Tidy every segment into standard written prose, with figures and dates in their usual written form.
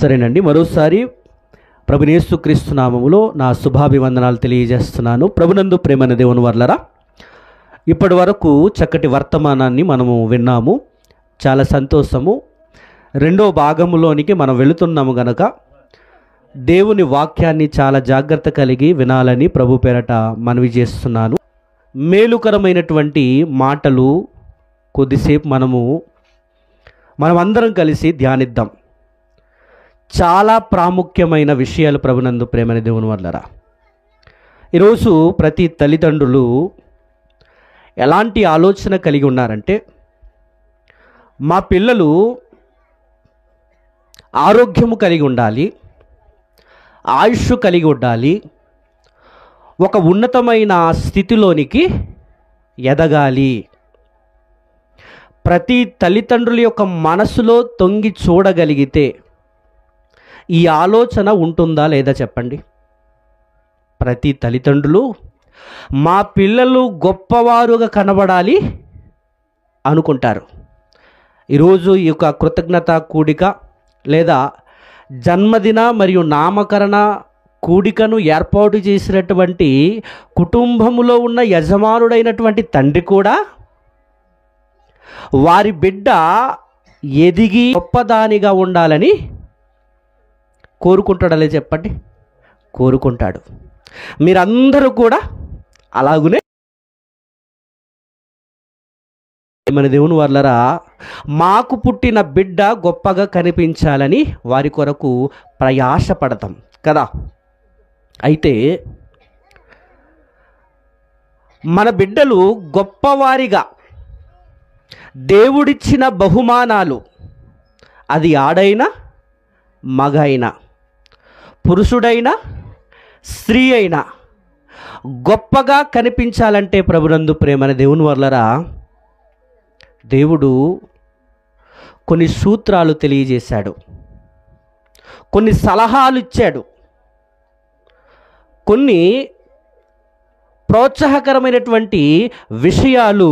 సరేనండి, మరోసారి ప్రభుని యేసుక్రీస్తు నామములో నా శుభాభివందనాలు తెలియజేస్తున్నాను. ప్రభునందు ప్రేమైన దేవుని వర్లరా, ఇప్పటి వరకు చక్కటి వర్తమానాన్ని మనము విన్నాము. చాలా సంతోషము. రెండో భాగములోనికి మనం వెళుతున్నాము గనక దేవుని వాక్యాన్ని చాలా జాగ్రత్త కలిగి వినాలని ప్రభు పేరట మనవి చేస్తున్నాను. మేలుకరమైనటువంటి మాటలు కొద్దిసేపు మనమందరం కలిసి ధ్యానిద్దాం. చాలా ప్రాముఖ్యమైన విషయాలు ప్రభునందు ప్రేమైన దేవుని వల్లరా. ఈరోజు ప్రతి తల్లిదండ్రులు ఎలాంటి ఆలోచన కలిగి ఉన్నారంటే, మా పిల్లలు ఆరోగ్యము కలిగి ఉండాలి, ఆయుష్ కలిగి ఉండాలి, ఒక ఉన్నతమైన స్థితిలోనికి ఎదగాలి. ప్రతి తల్లిదండ్రుల యొక్క మనసులో తొంగి చూడగలిగితే ఈ ఆలోచన ఉంటుందా లేదా చెప్పండి? ప్రతి తల్లిదండ్రులు మా పిల్లలు గొప్పవారుగా కనబడాలి అనుకుంటారు. ఈరోజు ఈ యొక్క కృతజ్ఞత కూడిక లేదా జన్మదిన మరియు నామకరణ కూడికను ఏర్పాటు చేసినటువంటి కుటుంబములో ఉన్న యజమానుడైనటువంటి తండ్రి కూడా వారి బిడ్డ ఎదిగి గొప్పదానిగా ఉండాలని కోరుకుంటాడలే చెప్పండి? కోరుకుంటాడు. మీరందరూ కూడా అలాగునే మన దేవుని వర్లరా, మాకు పుట్టిన బిడ్డ గొప్పగా కనిపించాలని వారి కొరకు ప్రయాసపడతాం కదా. అయితే మన బిడ్డలు గొప్పవారిగా దేవుడిచ్చిన బహుమానాలు, అది ఆడైనా మగ అయినా, పురుషుడైనా స్త్రీ అయినా, గొప్పగా కనిపించాలంటే ప్రభునందు ప్రేమన దేవుని వల్లరా, దేవుడు కొన్ని సూత్రాలు తెలియజేశాడు, కొన్ని సలహాలు ఇచ్చాడు, కొన్ని ప్రోత్సాహకరమైనటువంటి విషయాలు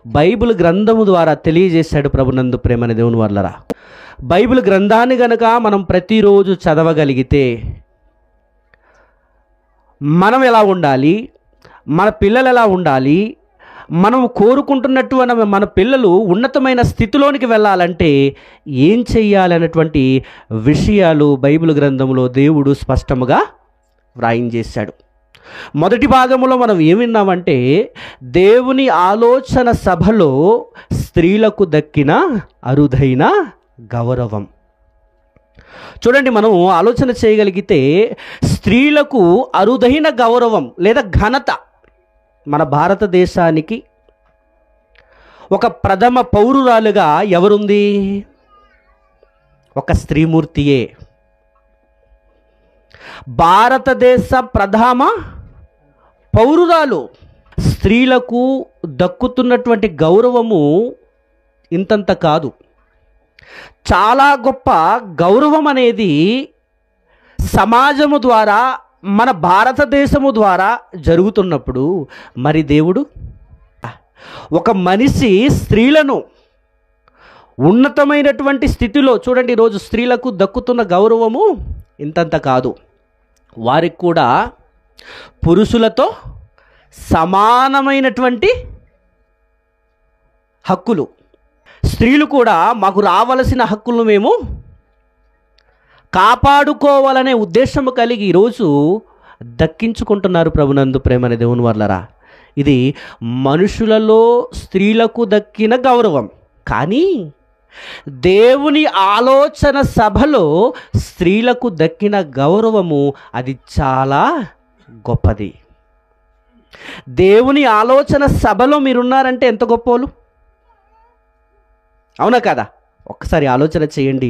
బైబిల్ గ్రంథము ద్వారా తెలియజేశాడు ప్రభునందు ప్రేమన దేవుని వల్లరా. బైబిల్ గ్రంథాన్ని గనక మనం ప్రతిరోజు చదవగలిగితే మనం ఎలా ఉండాలి, మన పిల్లలు ఎలా ఉండాలి, మనం కోరుకుంటున్నట్టు మన పిల్లలు ఉన్నతమైన స్థితిలోనికి వెళ్ళాలంటే ఏం చెయ్యాలన్నటువంటి విషయాలు బైబిల్ గ్రంథంలో దేవుడు స్పష్టముగా వ్రాయించేశాడు. మొదటి భాగంలో మనం ఏం విన్నామంటే, దేవుని ఆలోచన సభలో స్త్రీలకు దక్కిన అరుదైన గౌరవం. చూడండి, మనం ఆలోచన చేయగలిగితే స్త్రీలకు అరుదైన గౌరవం లేదా ఘనత మన భారతదేశానికి ఒక ప్రథమ పౌరురాలుగా ఎవరుంది? ఒక స్త్రీమూర్తియే. భారతదేశ ప్రథమ పౌరురాలు. స్త్రీలకు దక్కుతున్నటువంటి గౌరవము ఇంతంత కాదు, చాలా గొప్ప గౌరవం అనేది సమాజము ద్వారా, మన భారతదేశము ద్వారా జరుగుతున్నప్పుడు మరి దేవుడు ఒక మనిషి స్త్రీలను ఉన్నతమైనటువంటి స్థితిలో, చూడండి ఈరోజు స్త్రీలకు దక్కుతున్న గౌరవము ఇంతంత కాదు, వారికి కూడా పురుషులతో సమానమైనటువంటి హక్కులు. స్త్రీలు కూడా మాకు రావలసిన హక్కులను మేము కాపాడుకోవాలనే ఉద్దేశము కలిగి ఈరోజు దక్కించుకుంటున్నారు ప్రభునందు ప్రేమని దేవుని వర్లరా. ఇది మనుషులలో స్త్రీలకు దక్కిన గౌరవం. కానీ దేవుని ఆలోచన సభలో స్త్రీలకు దక్కిన గౌరవము అది చాలా గొప్పది. దేవుని ఆలోచన సభలో మీరున్నారంటే ఎంత గొప్పోలు, అవునా కదా? ఒక్కసారి ఆలోచన చేయండి.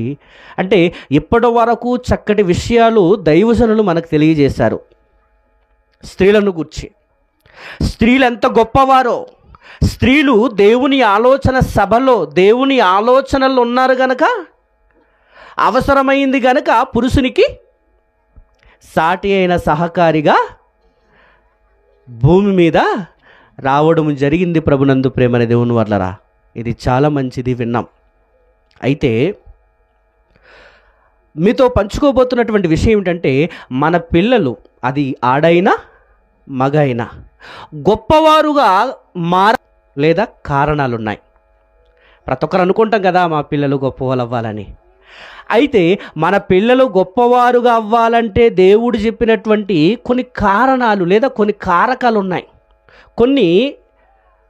అంటే ఇప్పటి వరకు చక్కటి విషయాలు దైవజనులు మనకు తెలియజేశారు స్త్రీలను గురించి. స్త్రీలు ఎంత గొప్పవారో, స్త్రీలు దేవుని ఆలోచన సభలో దేవుని ఆలోచనలు ఉన్నారు గనక, అవసరమైంది గనక పురుషునికి సాటి అయిన సహకారిగా భూమి మీద రావడం జరిగింది ప్రభునందు ప్రేమని దేవుని వర్లరా. ఇది చాలా మంచిది, విన్నాం. అయితే మీతో పంచుకోబోతున్నటువంటి విషయం ఏమిటంటే, మన పిల్లలు, అది ఆడైనా మగ అయినా, గొప్పవారుగా లేదా కారణాలున్నాయి. ప్రతి ఒక్కరు అనుకుంటాం కదా మా పిల్లలు గొప్పవాళ్ళు అవ్వాలని. అయితే మన పిల్లలు గొప్పవారుగా అవ్వాలంటే దేవుడు చెప్పినటువంటి కొన్ని కారణాలు లేదా కొన్ని కారకాలు ఉన్నాయి, కొన్ని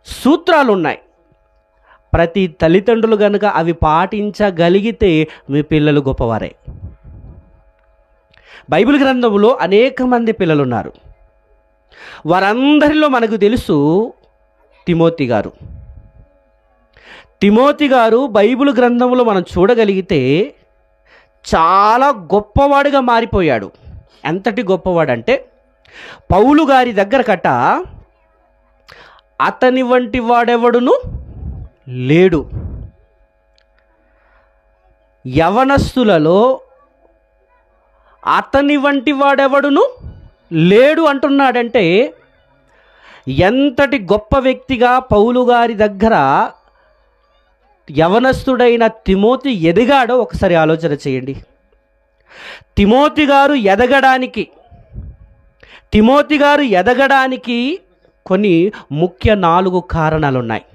సూత్రాలు ఉన్నాయి. ప్రతి తల్లిదండ్రులు కనుక అవి పాటించగలిగితే మీ పిల్లలు గొప్పవారే. బైబిల్ గ్రంథంలో అనేక మంది పిల్లలు ఉన్నారు. వారందరిలో మనకు తెలుసు తిమోతి గారు. తిమోతి గారు బైబిల్ గ్రంథంలో మనం చూడగలిగితే చాలా గొప్పవాడుగా మారిపోయాడు. ఎంతటి గొప్పవాడంటే, పౌలు గారి దగ్గరకట అతని వంటి వాడెవడును లేడు. యవనస్తులలో అతని వంటి వాడెవడును లేడు అంటున్నాడంటే, ఎంతటి గొప్ప వ్యక్తిగా పౌలు గారి దగ్గర యవనస్తుడైన తిమోతి ఎదిగాడో ఒకసారి ఆలోచన చేయండి. తిమోతి గారు ఎదగడానికి కొన్ని ముఖ్య 4 కారణాలు ఉన్నాయి.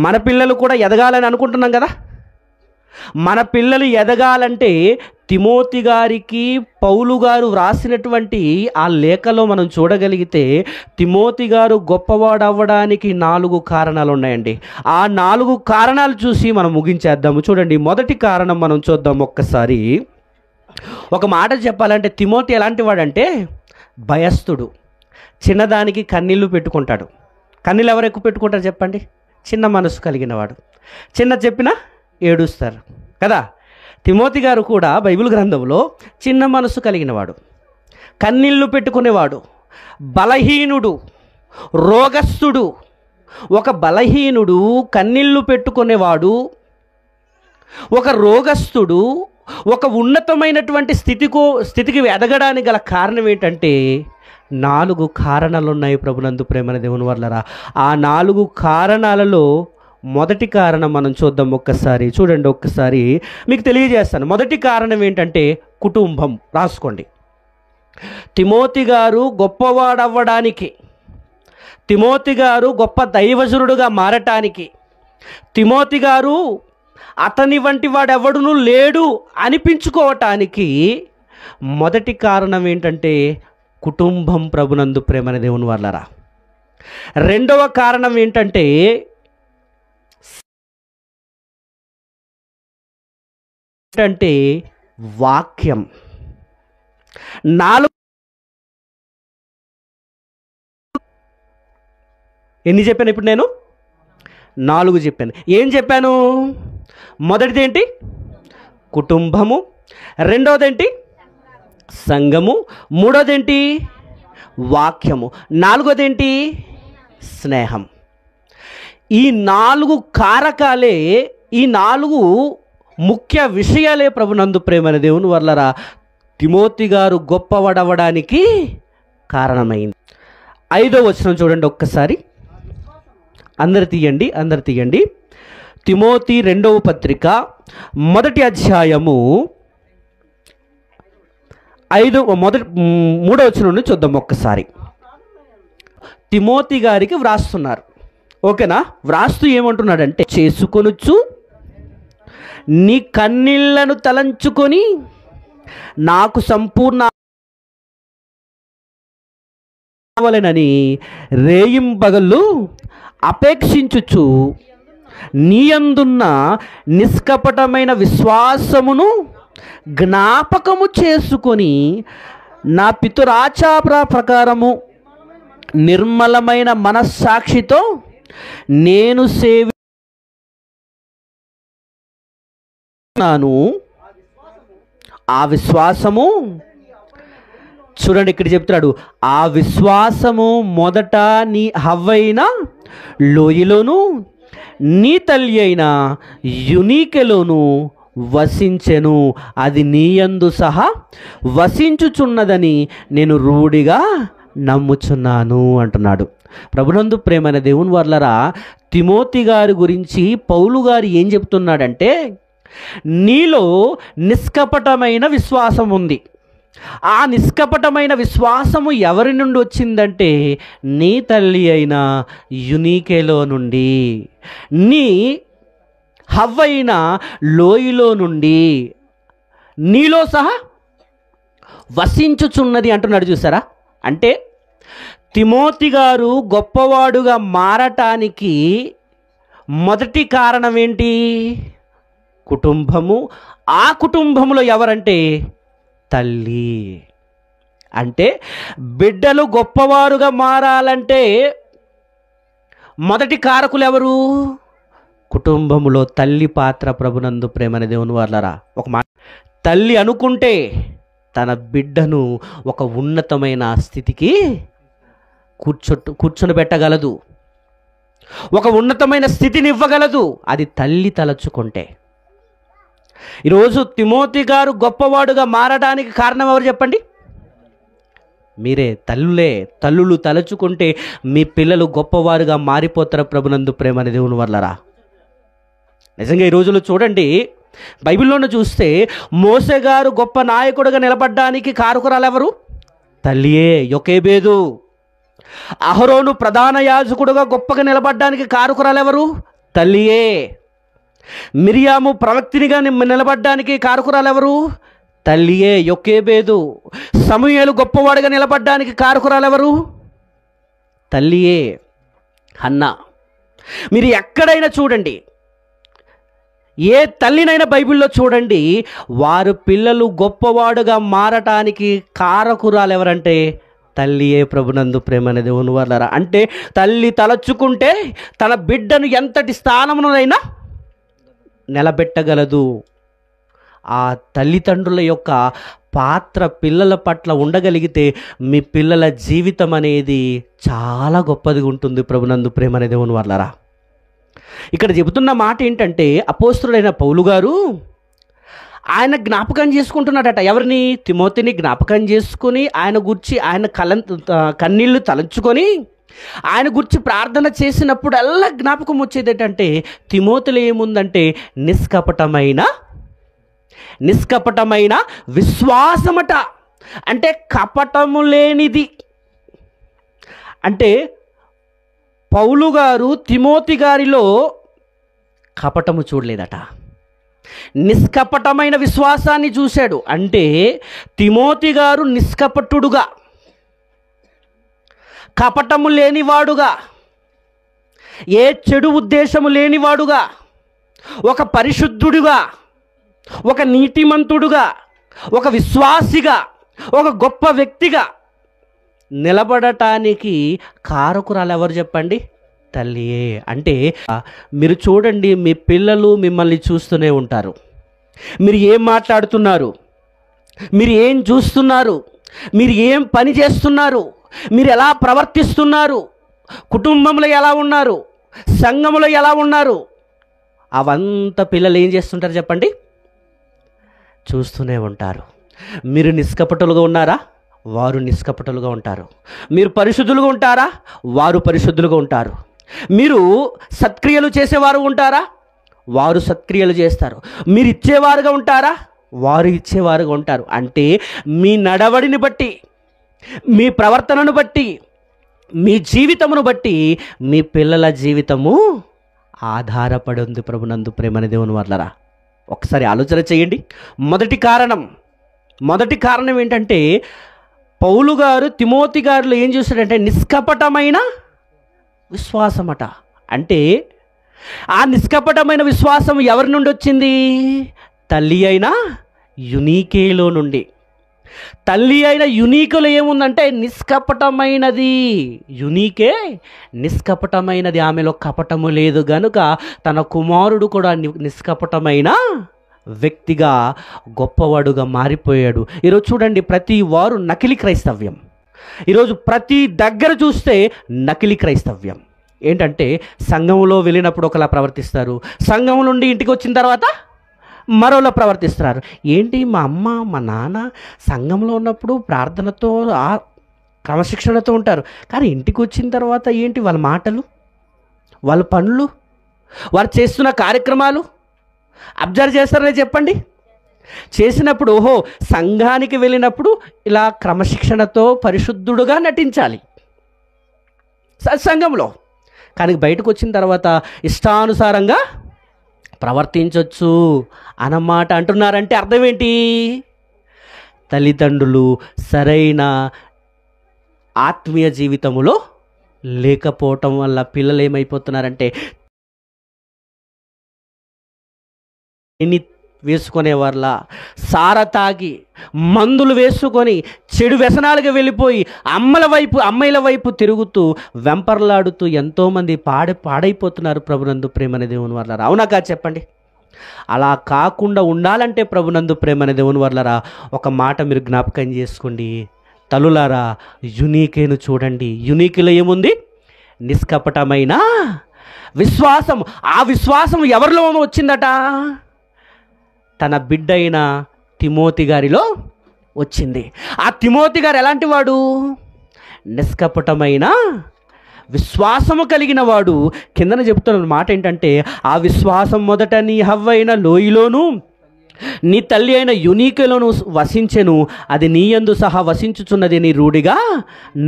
మన పిల్లలు కూడా ఎదగాలని అనుకుంటున్నాం కదా. మన పిల్లలు ఎదగాలంటే తిమోతి గారికి పౌలు గారు వ్రాసినటువంటి ఆ లేఖలో మనం చూడగలిగితే తిమోతి గారు గొప్పవాడు అవ్వడానికి 4 కారణాలు ఉన్నాయండి. ఆ 4 కారణాలు చూసి మనం ముగించేద్దాము. చూడండి, మొదటి కారణం మనం చూద్దాం ఒక్కసారి. ఒక మాట చెప్పాలంటే తిమోతి ఎలాంటి వాడంటే భయస్థుడు. చిన్నదానికి కన్నీళ్లు పెట్టుకుంటాడు. కన్నీళ్ళు ఎవరు ఎక్కువ పెట్టుకుంటారు చెప్పండి? చిన్న మనసు కలిగిన వాడు. చిన్న చెప్పినా ఏడుస్తారు కదా. తిమోతి గారు కూడా బైబిల్ గ్రంథంలో చిన్న మనసు కలిగినవాడు, కన్నీళ్లు పెట్టుకునేవాడు, బలహీనుడు, రోగస్థుడు. ఒక బలహీనుడు, కన్నీళ్లు పెట్టుకునేవాడు, ఒక రోగస్థుడు, ఒక ఉన్నతమైనటువంటి స్థితికి ఎదగడానికి గల కారణం ఏంటంటే 4 కారణాలు ఉన్నాయి. ప్రభునందు ప్రేమన దేవుని వర్లరా, ఆ 4 కారణాలలో మొదటి కారణం మనం చూద్దాం ఒక్కసారి. చూడండి, ఒక్కసారి మీకు తెలియజేస్తాను. మొదటి కారణం ఏంటంటే కుటుంబం. రాసుకోండి. తిమోతి గారు గొప్పవాడవ్వడానికి, తిమోతి గారు గొప్ప దైవజనుడుగా మారటానికి, తిమోతి గారు అతని వంటి వాడెవడును లేడు అనిపించుకోవటానికి మొదటి కారణం ఏంటంటే కుటుంబం. ప్రభునందు ప్రేమన దేవుని వాళ్ళరా. రెండవ కారణం ఏంటంటే వాక్యం. 4 ఎన్ని చెప్పాను ఇప్పుడు నేను? 4 చెప్పాను. ఏం చెప్పాను? మొదటిది ఏంటి? కుటుంబము. రెండవది ఏంటి? సంఘము. మూడోది ఏంటి? వాక్యము. 4వది ఏంటి? స్నేహం. ఈ 4 కారకాలే, ఈ 4 ముఖ్య విషయాలే ప్రభునందు ప్రేమైన దేవుని వర్లరా తిమోతి గారు గొప్పవాడవడానికి కారణమైంది. 5వ వచనం చూడండి ఒక్కసారి. అందరు తీయండి. తిమోతి 2వ పత్రిక 1వ అధ్యాయము 3వ వచనం నుండి చూద్దాం ఒక్కసారి. తిమోతి గారికి వ్రాస్తున్నారు, ఓకేనా? వ్రాస్తూ ఏమంటున్నాడంటే, చేసుకొనుచు నీ కన్నీళ్లను తలంచుకొని నాకు సంపూర్ణ కావాలనని రేయింబగళ్ళు అపేక్షించుచు నీయందున్న నిష్కపటమైన విశ్వాసమును జ్ఞాపకము చేసుకొని నా పితురాచార ప్రకారము నిర్మలమైన మనస్సాక్షితో నేను సేవిస్తున్నాను. ఆ విశ్వాసము, చూడండి ఇక్కడ చెప్తున్నాడు, ఆ విశ్వాసము మొదట నీ హవ్వైన లోయలోను నీ తల్లి అయిన యునీకెలోను వసించెను. అది నీయందు సహా వసించుచున్నదని నేను రూఢిగా నమ్ముచున్నాను అంటున్నాడు. ప్రభునందు ప్రేమైన దేవుని వర్లరా, తిమోతి గారి గురించి పౌలు గారు ఏం చెప్తున్నాడంటే, నీలో నిష్కపటమైన విశ్వాసం ఉంది. ఆ నిష్కపటమైన విశ్వాసము ఎవరి నుండి వచ్చిందంటే నీ తల్లి అయిన యునీకేలో నుండి, నీ హవ్వైన లోయలో నుండి నీలో సహా వసించుచున్నది అంటున్నాడు. చూసారా? అంటే తిమోతి గారు గొప్పవాడుగా మారటానికి మొదటి కారణం ఏంటి? కుటుంబము. ఆ కుటుంబంలో ఎవరంటే తల్లి. అంటే బిడ్డలు గొప్పవారుగా మారాలంటే మొదటి కారకులు ఎవరు? కుటుంబములో తల్లి పాత్ర. ప్రభునందు ప్రేమని దేవుని వాళ్ళరా, ఒక మాట, తల్లి అనుకుంటే తన బిడ్డను ఒక ఉన్నతమైన స్థితికి కూర్చొని పెట్టగలదు, ఒక ఉన్నతమైన స్థితిని ఇవ్వగలదు. అది తల్లి తలచుకుంటే. ఈరోజు తిమోతి గారు గొప్పవాడుగా మారడానికి కారణం ఎవరు చెప్పండి? మీరే, తల్లులే. తల్లులు తలచుకుంటే మీ పిల్లలు గొప్పవారుగా మారిపోతారు. ప్రభునందు ప్రేమని దేవుని వల్లరా. నిజంగా ఈ రోజుల్లో చూడండి, బైబిల్లోనూ చూస్తే మోసే గారు గొప్ప నాయకుడిగా నిలబడ్డానికి కారకురాలు ఎవరు? తల్లియే, యొకేబేదు. అహరోను ప్రధాన యాజకుడుగా గొప్పగా నిలబడ్డానికి కారకురాలు ఎవరు? తల్లియే. మిరియాము ప్రవక్తినిగా నిలబడ్డానికి కారకురాలు ఎవరు? తల్లియే, యొకేబేదు. సమూయేలు గొప్పవాడిగా నిలబడ్డానికి కారకురాలు ఎవరు? తల్లియే, హన్నా. మీరు ఎక్కడైనా చూడండి, ఏ తల్లినైనా బైబిల్లో చూడండి, వారు పిల్లలు గొప్పవాడుగా మారటానికి కారకురాలు ఎవరంటే తల్లియే. ప్రభునందు ప్రేమని దేవుని వాళ్ళరా. అంటే తల్లి తలచుకుంటే తన బిడ్డను ఎంతటి స్థానమునైనా నిలబెట్టగలదు. ఆ తల్లిదండ్రుల యొక్క పాత్ర పిల్లల పట్ల ఉండగలిగితే మీ పిల్లల జీవితం అనేది చాలా గొప్పదిగా ఉంటుంది. ప్రభునందు ప్రేమని దేవుని వాళ్ళరా. ఇక్కడ చెబుతున్న మాట ఏంటంటే, అపోస్తలుడైన పౌలు గారు ఆయన జ్ఞాపకం చేసుకుంటున్నాడట. ఎవరిని? తిమోతిని జ్ఞాపకం చేసుకుని ఆయన గురించి ఆయన కన్నీళ్లు తలంచుకొని ఆయన గురించి ప్రార్థన చేసినప్పుడు అల్లా జ్ఞాపకం వచ్చేది ఏంటంటే, తిమోతిలో ఏముందంటే నిష్కపటమైన విశ్వాసమట. అంటే కపటము లేనిది. అంటే పౌలు గారు తిమోతి గారిలో కపటము చూడలేదట, నిష్కపటమైన విశ్వాసాన్ని చూశాడు. అంటే తిమోతి గారు నిష్కపటుడుగా, కపటము లేనివాడుగా, ఏ చెడు ఉద్దేశము లేనివాడుగా, ఒక పరిశుద్ధుడుగా, ఒక నీతిమంతుడుగా, ఒక విశ్వాసిగా, ఒక గొప్ప వ్యక్తిగా నిలబడటానికి కారకురాలు ఎవరు చెప్పండి? తల్లియే. అంటే మీరు చూడండి, మీ పిల్లలు మిమ్మల్ని చూస్తూనే ఉంటారు. మీరు ఏం మాట్లాడుతున్నారు, మీరు ఏం చూస్తున్నారు, మీరు ఏం పని చేస్తున్నారు, మీరు ఎలా ప్రవర్తిస్తున్నారు, కుటుంబంలో ఎలా ఉన్నారు, సంఘంలో ఎలా ఉన్నారు, అవంతా పిల్లలు ఏం చేస్తుంటారు చెప్పండి? చూస్తూనే ఉంటారు. మీరు నిష్కపటులుగా ఉన్నారా? వారు నిష్కపటులుగా ఉంటారు. మీరు పరిశుద్ధులుగా ఉంటారా? వారు పరిశుద్ధులుగా ఉంటారు. మీరు సత్క్రియలు చేసేవారు ఉంటారా? వారు సత్క్రియలు చేస్తారు. మీరు ఇచ్చేవారుగా ఉంటారా? వారు ఇచ్చేవారుగా ఉంటారు. అంటే మీ నడవడిని బట్టి, మీ ప్రవర్తనను బట్టి, మీ జీవితమును బట్టి మీ పిల్లల జీవితము ఆధారపడి ఉంది. ప్రభునందు ప్రేమని దేవుని వాళ్ళరా, ఒకసారి ఆలోచన చేయండి. మొదటి కారణం ఏంటంటే, పౌలు గారు తిమోతి గారిలో ఏం చూశాడంటే నిష్కపటమైన విశ్వాసమట. అంటే ఆ నిష్కపటమైన విశ్వాసం ఎవరి నుండి వచ్చింది? తల్లి అయిన యునీకేలో నుండి. తల్లి అయిన యునీకులో ఏముందంటే నిష్కపటమైనది. యునీకే నిష్కపటమైనది, ఆమెలో కపటము లేదు గనుక తన కుమారుడు కూడా నిష్కపటమైన వ్యక్తిగా గొప్పవాడుగా మారిపోయాడు. ఈరోజు చూడండి, ప్రతి వారు నకిలీ క్రైస్తవ్యం. ఈరోజు ప్రతి దగ్గర చూస్తే నకిలీ క్రైస్తవ్యం. ఏంటంటే సంఘంలో వెళ్ళినప్పుడు ఒకలా ప్రవర్తిస్తారు, సంఘం నుండి ఇంటికి వచ్చిన తర్వాత మరోలా ప్రవర్తిస్తున్నారు. ఏంటి, మా అమ్మ మా నాన్న సంఘంలో ఉన్నప్పుడు ప్రార్థనతో క్రమశిక్షణతో ఉంటారు, కానీ ఇంటికి వచ్చిన తర్వాత ఏంటి వాళ్ళ మాటలు, వాళ్ళ పనులు, వారు చేస్తున్న కార్యక్రమాలు, అబ్జర్వ్ చేస్తారనే చెప్పండి. చేసినప్పుడు ఓహో సంఘానికి వెళ్ళినప్పుడు ఇలా క్రమశిక్షణతో పరిశుద్ధుడుగా నటించాలి సత్సంగంలో, కానీ బయటకు వచ్చిన తర్వాత ఇష్టానుసారంగా ప్రవర్తించవచ్చు అన్నమాట అంటున్నారంటే అర్థం ఏంటి? తల్లిదండ్రులు సరైన ఆత్మీయ జీవితములో లేకపోవటం వల్ల పిల్లలు ఏమైపోతున్నారంటే వేసుకునే వాళ్ళ సార తాగి మందులు వేసుకొని చెడు వ్యసనాలుగా వెళ్ళిపోయి అమ్మాయిల వైపు తిరుగుతూ వెంపర్లాడుతూ ఎంతోమంది పాడైపోతున్నారు ప్రభునందు ప్రేమనే దేవుని వర్లారా. అవునా కాదు చెప్పండి? అలా కాకుండా ఉండాలంటే ప్రభునందు ప్రేమనే దేవుని వర్లారా ఒక మాట మీరు జ్ఞాపకం చేసుకోండి. తల్లులారా యునీకేను చూడండి. యునీకులో ఏముంది? నిష్కపటమైన విశ్వాసం. ఆ విశ్వాసం ఎవరిలో వచ్చిందట? తన బిడ్డ అయిన తిమోతి గారిలో వచ్చింది. ఆ తిమోతి గారు ఎలాంటి వాడు? నిష్కపటమైన విశ్వాసము కలిగిన వాడు. కిందన చెప్తున్న మాట ఏంటంటే ఆ విశ్వాసం మొదట నీ హవ్వైన లోయలోను నీ తల్లి అయిన యునీకులను వసించెను, అది నీ యందు సహా వసించుచున్నది నీ రూఢిగా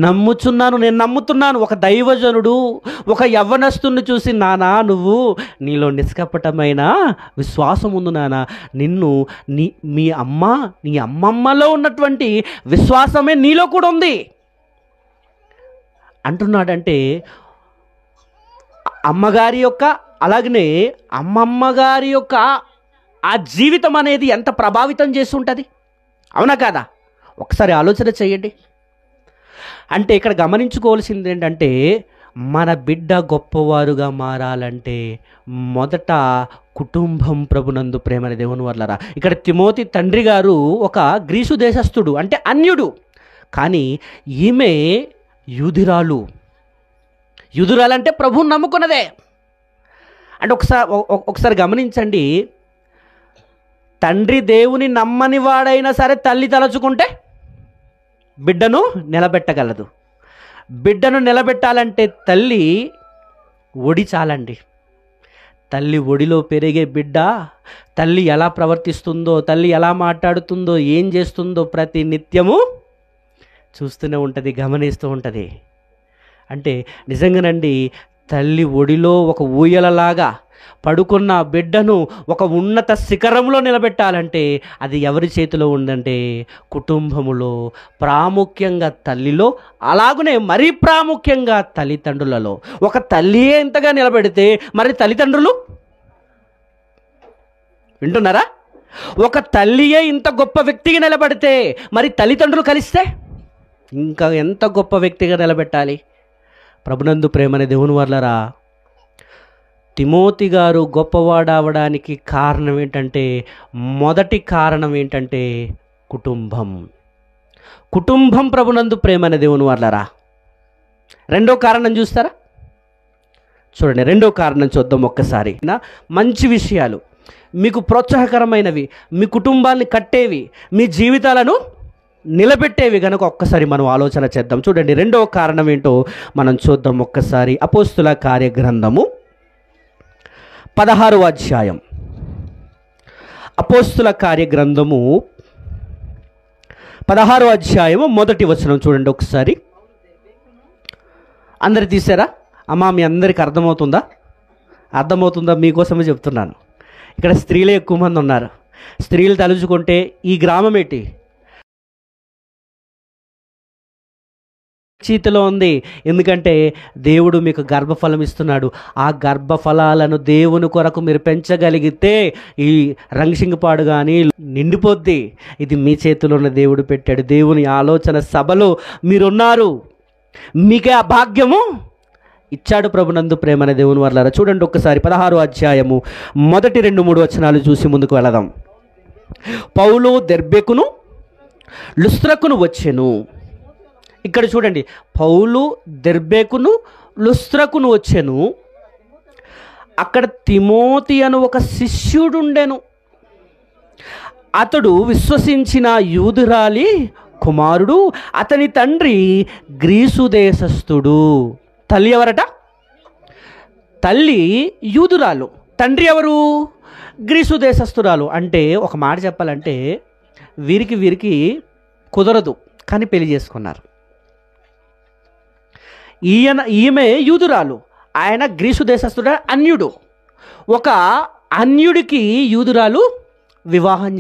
నమ్ముచున్నాను. నేను నమ్ముతున్నాను. ఒక దైవజనుడు ఒక యవ్వనస్తుని చూసి నానా నువ్వు నీలో నిష్కపటమైన విశ్వాసం ఉంది నానా, నిన్ను నీ అమ్మమ్మలో ఉన్నటువంటి విశ్వాసమే నీలో కూడా ఉంది అంటున్నాడంటే అమ్మగారి యొక్క అలాగనే అమ్మమ్మ గారి యొక్క ఆ జీవితం అనేది ఎంత ప్రభావితం చేసి ఉంటుంది. అవునా కాదా? ఒకసారి ఆలోచన చేయండి. అంటే ఇక్కడ గమనించుకోవాల్సింది ఏంటంటే మన బిడ్డ గొప్పవారుగా మారాలంటే మొదట కుటుంబం ప్రభునందు ప్రేమని దేవుని వర్లారా. ఇక్కడ తిమోతి తండ్రి గారు ఒక గ్రీసు దేశస్థుడు, అంటే అన్యుడు, కానీ ఈమె యూదురాలు. యూదురాలంటే ప్రభువుని నమ్ముకున్నదే. అంటే ఒకసారి గమనించండి. తండ్రి దేవుని నమ్మని వాడైనా సరే తల్లి తలచుకుంటే బిడ్డను నిలబెట్టగలదు. బిడ్డను నిలబెట్టాలంటే తల్లి ఒడి చాలండి. తల్లి ఒడిలో పెరిగే బిడ్డ తల్లి ఎలా ప్రవర్తిస్తుందో, తల్లి ఎలా మాట్లాడుతుందో, ఏం చేస్తుందో ప్రతి నిత్యము చూస్తూనే ఉంటుంది, గమనిస్తూ ఉంటుంది. అంటే నిజంగానండి తల్లి ఒడిలో ఒక ఊయలలాగా పడుకున్న బిడ్డను ఒక ఉన్నత శిఖరంలో నిలబెట్టాలంటే అది ఎవరి చేతిలో ఉందంటే కుటుంబములో, ప్రాముఖ్యంగా తల్లిలో, అలాగనే మరీ ప్రాముఖ్యంగా తల్లిదండ్రులలో. ఒక తల్లియే ఎంతగా నిలబెడితే మరి తల్లిదండ్రులు వింటున్నారా? ఒక తల్లియే ఇంత గొప్ప వ్యక్తిగా నిలబడితే మరి తల్లిదండ్రులు కలిస్తే ఇంకా ఎంత గొప్ప వ్యక్తిగా నిలబెట్టాలి. ప్రభునందు ప్రేమనే దేవుని వర్లారా, తిమోతి గారు గొప్పవాడవడానికి కారణం ఏంటంటే మొదటి కారణం ఏంటంటే కుటుంబం ప్రభునందు ప్రేమనే దేవుని వర్లారా. రెండో కారణం చూస్తారా? చూడండి, రెండో కారణం చూద్దాం ఒక్కసారి. మంచి విషయాలు, మీకు ప్రోత్సాహకరమైనవి, మీ కుటుంబాన్ని కట్టేవి, మీ జీవితాలను నిలబెట్టేవి కనుక ఒక్కసారి మనం ఆలోచన చేద్దాం. చూడండి, రెండవ కారణం ఏంటో మనం చూద్దాం ఒక్కసారి. అపోస్తుల కార్యగ్రంథము 16వ అధ్యాయం. అపోస్తుల కార్యగ్రంథము 16వ అధ్యాయము 1వ వచనం చూడండి ఒకసారి. అందరు తీసారా? అమ్మా మీ అందరికి అర్థమవుతుందా? మీకోసమే చెప్తున్నాను. ఇక్కడ స్త్రీలే ఎక్కువ మంది ఉన్నారు. స్త్రీలు తలుచుకుంటే ఈ గ్రామం ఏంటి చేతిలో ఉంది. ఎందుకంటే దేవుడు మీకు గర్భఫలం ఇస్తున్నాడు. ఆ గర్భఫలాలను దేవుని కొరకు మీరు పెంచగలిగితే ఈ రంగసింగపాడు కానీ నిండిపోద్ది. ఇది మీ చేతిలోనే దేవుడు పెట్టాడు. దేవుని ఆలోచన సభలో మీరున్నారు. మీకే ఆ భాగ్యము ఇచ్చాడు ప్రభునందు ప్రేమనే దేవుని వర్లారా. చూడండి ఒక్కసారి 16వ అధ్యాయము 1, 2, 3 వచనాలు చూసి ముందుకు వెళదాం. పౌలు దెర్బెకును లుస్త్రకును వచ్చెను. ఇక్కడ చూడండి, పౌలు దెర్బెకును లుస్త్రకును వచ్చెను. అక్కడ తిమోతి అను ఒక శిష్యుడు ఉండెను. అతడు విశ్వసించిన యూదురాలి కుమారుడు. అతని తండ్రి గ్రీసు దేశస్థుడు. తల్లి ఎవరట? తల్లి యూదురాలు. తండ్రి ఎవరు? గ్రీసు దేశస్తురాలు. అంటే ఒక మాట చెప్పాలంటే వీరికి కుదరదు, కానీ పెళ్లి చేసుకున్నారు. ఈమె యూదురాలు, ఆయన గ్రీసు దేశస్తుడు, అన్యుడు. ఒక అన్యుడికి యూదురాలు వివాహం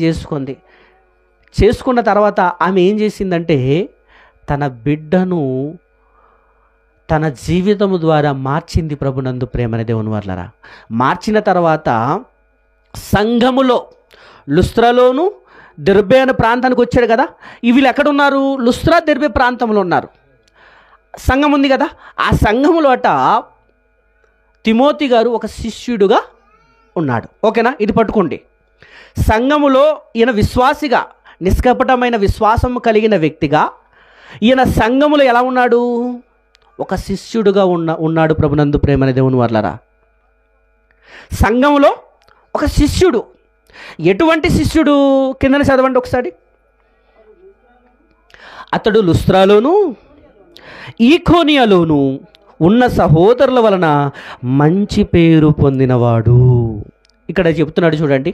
చేసుకున్న తర్వాత ఆమె ఏం చేసిందంటే తన బిడ్డను తన జీవితము ద్వారా మార్చింది. ప్రభునందు ప్రేమని దేవుని వర్లరా, మార్చిన తర్వాత సంఘములో లుస్త్రలోను దెర్బే అనే ప్రాంతానికి వచ్చాడు కదా. వీళ్ళు ఎక్కడున్నారు? లుస్త్రా దెర్బే ప్రాంతంలో ఉన్నారు. సంఘం ఉంది కదా, ఆ సంఘములో అట తిమోతి గారు ఒక శిష్యుడుగా ఉన్నాడు. ఓకేనా? ఇది పట్టుకోండి. సంఘములో ఈయన విశ్వాసిగా, నిష్కపటమైన విశ్వాసం కలిగిన వ్యక్తిగా ఈయన సంఘములో ఎలా ఉన్నాడు? ఒక శిష్యుడుగా ఉన్నాడు. ప్రభునందు ప్రేమని దేవుని వర్లరా, సంఘములో ఒక శిష్యుడు. ఎటువంటి శిష్యుడు? కిందన చదవండి ఒకసారి. అతడు లుస్త్రాలోను ఈకోనియాలోను ఉన్న సహోదరుల వలన మంచి పేరు పొందినవాడు. ఇక్కడ చెప్తున్నాడు చూడండి.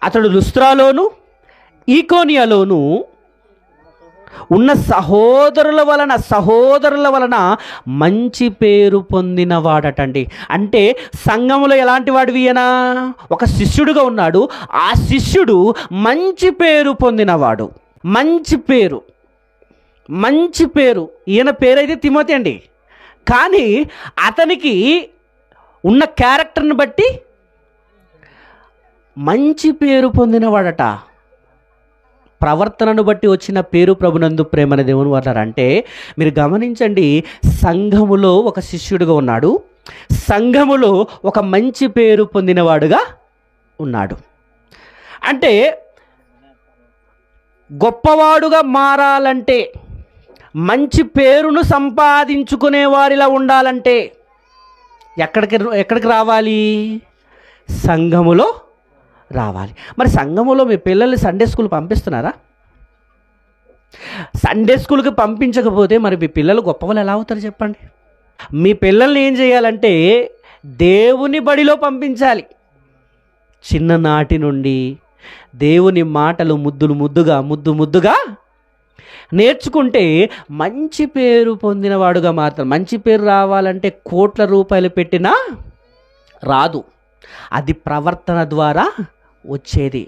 అతడు లుస్త్రాలోను ఈకోనియాలోను ఉన్న సహోదరుల వలన మంచి పేరు పొందినవాడటండి. అంటే సంఘములో ఎలాంటి వాడు? ఈయన ఒక శిష్యుడుగా ఉన్నాడు. ఆ శిష్యుడు మంచి పేరు పొందినవాడు. మంచి పేరు. ఈయన పేరైతే తిమోతి అండి, కానీ అతనికి ఉన్న క్యారెక్టర్ని బట్టి మంచి పేరు పొందినవాడట. ప్రవర్తనను బట్టి వచ్చిన పేరు. ప్రభునందు ప్రేమని దేవుని వర్లరా, అంటే మీరు గమనించండి, సంఘములో ఒక శిష్యుడిగా ఉన్నాడు, సంఘములో ఒక మంచి పేరు పొందినవాడుగా ఉన్నాడు. అంటే గొప్పవాడుగా మారాలంటే, మంచి పేరును సంపాదించుకునే వారిలా ఉండాలంటే ఎక్కడికి రావాలి? సంఘములో రావాలి. మరి సంఘములో మీ పిల్లల్ని సండే స్కూల్ పంపిస్తున్నారా? సండే స్కూల్కి పంపించకపోతే మరి మీ పిల్లలు గొప్పవాళ్ళు ఎలా అవుతారు చెప్పండి? మీ పిల్లల్ని ఏం చేయాలంటే దేవుని బడిలో పంపించాలి. చిన్ననాటి నుండి దేవుని మాటలు ముద్దుగా నేర్చుకుంటే మంచి పేరు పొందినవాడుగా మాత్రం. మంచి పేరు రావాలంటే కోట్ల రూపాయలు పెట్టినా రాదు, అది ప్రవర్తన ద్వారా వచ్చేది.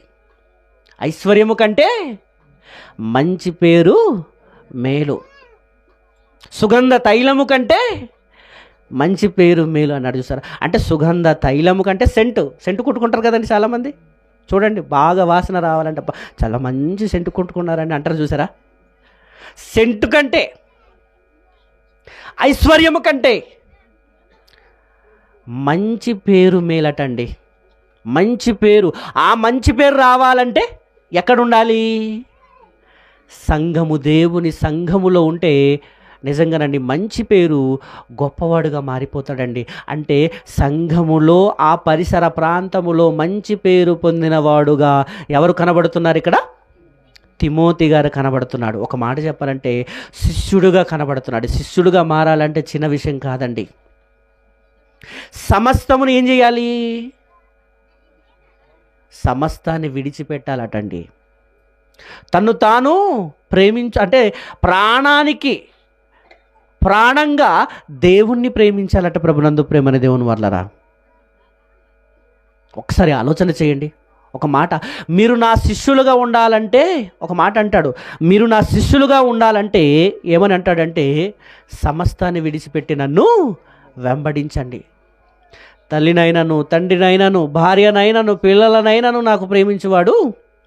ఐశ్వర్యము కంటే మంచి పేరు మేలు, సుగంధ తైలము కంటే మంచి పేరు మేలు అన్నాడు. చూసారా? అంటే సుగంధ తైలము కంటే సెంటు కొట్టుకుంటారు కదండి చాలామంది. చూడండి, బాగా వాసన రావాలంటే చాలా మంచి సెంటు కొట్టుకున్నారని అంటారు. చూసారా? సెంటు కంటే, ఐశ్వర్యము కంటే మంచి పేరు మేలటండి. మంచి పేరు. ఆ మంచి పేరు రావాలంటే ఎక్కడుండాలి? సంఘము. దేవుని సంఘములో ఉంటే నిజంగానండి మంచి పేరు, గొప్పవాడుగా మారిపోతాడండి. అంటే సంఘములో, ఆ పరిసర ప్రాంతములో మంచి పేరు పొందినవాడుగా ఎవరు కనబడుతున్నారు ఇక్కడ? తిమోతి గారు కనబడుతున్నాడు. ఒక మాట చెప్పాలంటే శిష్యుడుగా కనబడుతున్నాడు. శిష్యుడుగా మారాలంటే చిన్న విషయం కాదండి. సమస్తమును ఏం చేయాలి? సమస్తాన్ని విడిచిపెట్టాలటండి. తన్ను తాను అంటే ప్రాణంగా దేవుణ్ణి ప్రేమించాలట. ప్రభునందు ప్రేమని దేవుని వర్లరా, ఒకసారి ఆలోచన చేయండి. ఒక మాట, మీరు నా శిష్యులుగా ఉండాలంటే, ఒక మాట అంటాడు, మీరు నా శిష్యులుగా ఉండాలంటే ఏమని అంటాడంటే సమస్తాన్ని విడిచిపెట్టి నన్ను వెంబడించండి. తల్లినైనను, తండ్రినైనను, భార్యనైనను, పిల్లలనైనను నాకు ప్రేమించేవాడు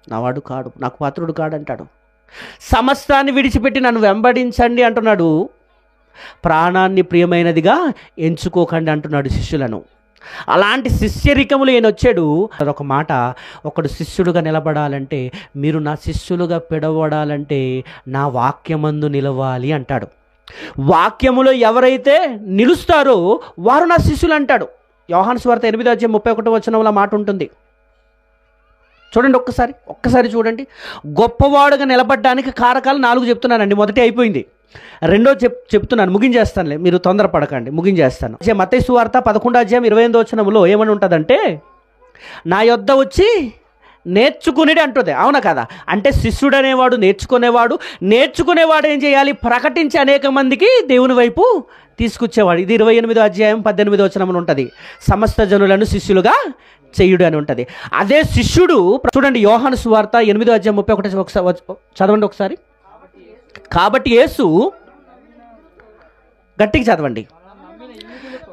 నావాడు కాడు, నాకు పాత్రుడు కాడు అంటాడు. సమస్తాన్ని విడిచిపెట్టి నన్ను వెంబడించండి అంటున్నాడు. ప్రాణాన్ని ప్రియమైనదిగా ఎంచుకోకండి అంటున్నాడు శిష్యులను. అలాంటి శిష్యరికములు ఈయన వచ్చాడు. ఒక మాట, ఒకడు శిష్యుడుగా నిలబడాలంటే, మీరు నా శిష్యులుగా పిలవడాలంటే నా వాక్యమందు నిలవాలి అంటాడు. వాక్యములో ఎవరైతే నిలుస్తారో వారు నా శిష్యులు అంటాడు. యోహాను సువార్త 8:31 మాట ఉంటుంది. చూడండి, ఒక్కసారి చూడండి. గొప్పవాడుగా నిలబడడానికి కారకాలు 4 చెప్తున్నానండి. మొదటి అయిపోయింది, రెండో చెప్తున్నాను, ముగించేస్తానులే, మీరు తొందరపడకండి, ముగించేస్తాను. మత్తయి సువార్త 11:28 ఏమని ఉంటుందంటే, నా యొద్ద వచ్చి నేర్చుకునేది అంటుంది. అవునా కదా? అంటే శిష్యుడు అనేవాడు నేర్చుకునేవాడు ఏం చేయాలి? ప్రకటించి అనేక మందికి దేవుని వైపు తీసుకొచ్చేవాడు. ఇది 28వ అధ్యాయం 18వ వచనంలో ఉంటుంది. సమస్త జనులను శిష్యులుగా చేయుడు అని ఉంటుంది. అదే శిష్యుడు చూడండి, యోహాను సువార్త 8వ అధ్యాయం 31 ఒకసారి చదవండి ఒకసారి. కాబట్టి యేసు, గట్టిగా చదవండి,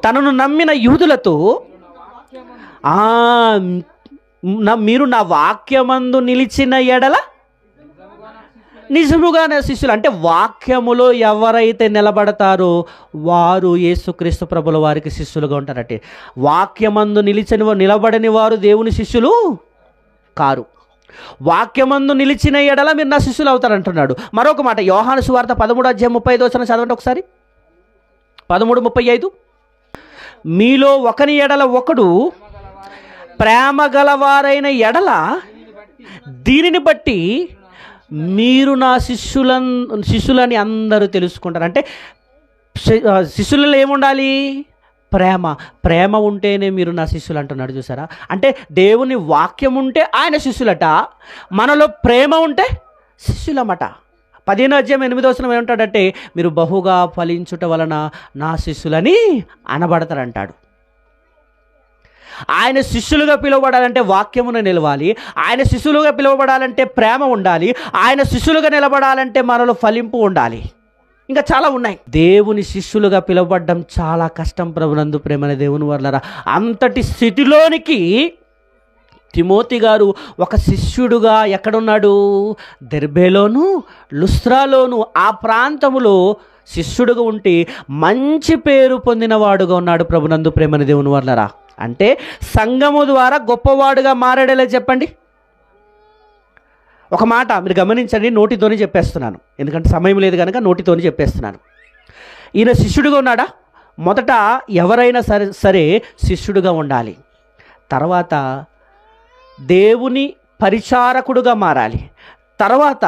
తనను నమ్మిన యూదులతో మీరు నా వాక్యమందు నిలిచిన ఎడల నిజముగా నా శిష్యులు. అంటే వాక్యములో ఎవరైతే నిలబడతారో వారు యేసుక్రీస్తు ప్రభుల వారికి శిష్యులుగా ఉంటారంటే, వాక్యమందు నిలబడని వారు దేవుని శిష్యులు కారు. వాక్యమందు నిలిచిన ఎడల మీరు నా శిష్యులు అవుతారంటున్నాడు. మరొక మాట, యోహాను సువార్త 13వ అధ్యాయం 35వ వచనం చదవండి ఒకసారి. 13:35. మీలో ఒకని ఎడల ఒకడు ప్రేమ గలవారైన దీనిని బట్టి మీరు నా శిష్యులని అందరూ తెలుసుకుంటారు. అంటే శిష్యులలో ఏముండాలి? ప్రేమ ఉంటేనే మీరు నా శిష్యులు అంటున్నాడు. చూసారా? అంటే దేవుని వాక్యం ఉంటే ఆయన శిష్యులట, మనలో ప్రేమ ఉంటే శిష్యులమట. 15వ అధ్యాయం 8వ వచనం ఏమంటాడంటే, మీరు బహుగా ఫలించుట వలన నా శిష్యులని అనబడతారంటాడు. ఆయన శిష్యులుగా పిలువబడాలంటే వాక్యమును నిలవాలి, ఆయన శిష్యులుగా పిలువబడాలంటే ప్రేమ ఉండాలి, ఆయన శిష్యులుగా నిలబడాలంటే మనలో ఫలింపు ఉండాలి. ఇంకా చాలా ఉన్నాయి. దేవుని శిష్యులుగా పిలువబడడం చాలా కష్టం ప్రభునందు ప్రేమనే దేవుని వర్లరా. అంతటి స్థితిలోనికి తిమోతి గారు ఒక శిష్యుడుగా ఎక్కడున్నాడు? దెర్బేలోను లుస్త్రాలోను ఆ ప్రాంతములో శిష్యుడుగా ఉండి మంచి పేరు పొందినవాడుగా ఉన్నాడు ప్రభునందు ప్రేమనే దేవుని వర్లరా. అంటే సంఘము ద్వారా గొప్పవాడుగా మారాడేలా చెప్పండి. ఒక మాట మీరు గమనించండి, నోటితోనే చెప్పేస్తున్నాను ఎందుకంటే సమయం లేదు కనుక నోటితోనే చెప్పేస్తున్నాను. ఈయన శిష్యుడిగా ఉన్నాడా? మొదట ఎవరైనా సరే శిష్యుడిగా ఉండాలి. తర్వాత దేవుని పరిచారకుడుగా మారాలి. తర్వాత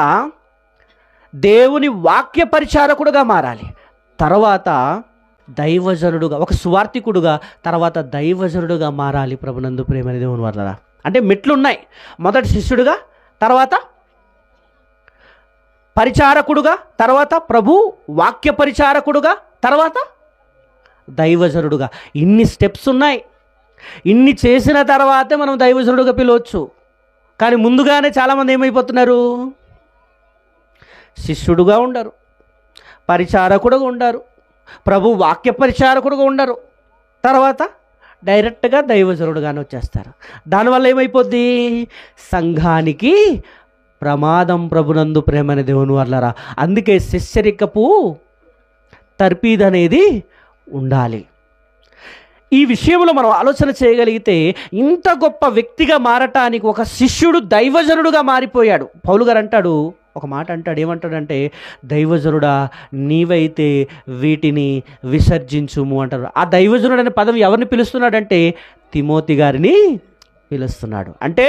దేవుని వాక్య పరిచారకుడుగా మారాలి. తర్వాత దైవజనుడుగా, ఒక సువార్థికుడుగా, తర్వాత దైవజనుడుగా మారాలి ప్రభునందు ప్రేమని దేవుని వర్లరా. అంటే మెట్లున్నాయి. మొదట శిష్యుడుగా, తర్వాత పరిచారకుడుగా, తర్వాత ప్రభు వాక్య పరిచారకుడుగా, తర్వాత దైవజనుడుగా. ఇన్ని స్టెప్స్ ఉన్నాయి. ఇన్ని చేసిన తర్వాతే మనం దైవజనుడుగా పిలవచ్చు. కానీ ముందుగానే చాలామంది ఏమైపోతున్నారు? శిష్యుడుగా ఉండరు, పరిచారకుడుగా ఉండరు, ప్రభు వాక్య పరిచారకుడుగా ఉండరు, తర్వాత డైరెక్ట్గా దైవజనుడుగానే వచ్చేస్తారు. దానివల్ల ఏమైపోద్ది? సంఘానికి ప్రమాదం ప్రభునందు ప్రేమని దేవుని వర్లరా. అందుకే శిష్యరికపు తర్పీదనేది ఉండాలి. ఈ విషయంలో మనం ఆలోచన చేయగలిగితే ఇంత గొప్ప వ్యక్తిగా మారటానికి ఒక శిష్యుడు దైవజనుడుగా మారిపోయాడు. పౌలు గారు అంటాడు, ఒక మాట అంటాడు, ఏమంటాడంటే, దైవజనుడా నీవైతే వీటిని విసర్జించుము అంటారు. ఆ దైవజనుడు అనే పదం ఎవరిని పిలుస్తున్నాడంటే తిమోతి గారిని పిలుస్తున్నాడు. అంటే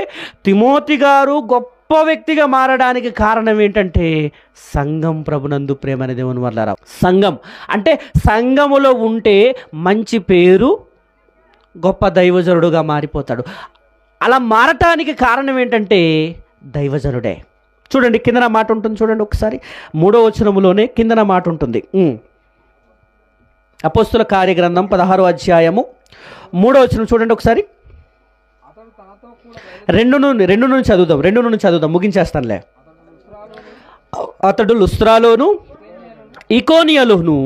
తిమోతి గారు గొప్ప వ్యక్తిగా మారడానికి కారణం ఏంటంటే సంఘం ప్రభునందు ప్రేమని దేవుని వర్లారా. సంఘం అంటే సంఘములో ఉంటే మంచి పేరు, గొప్ప దైవజనుడుగా మారిపోతాడు. అలా మారటానికి కారణం ఏంటంటే దైవజనుడే. చూడండి కిందన మాట ఉంటుంది, చూడండి ఒకసారి 3వ వచనములోనే కిందన మాట ఉంటుంది. అపోస్తుల కార్యగ్రంథం 16వ అధ్యాయము 3వ వచనం చూడండి ఒకసారి. 2 నుండి చదువుదాం, ముగించేస్తానులే. అతడు లుస్త్రాలోను ఇకోనియలోను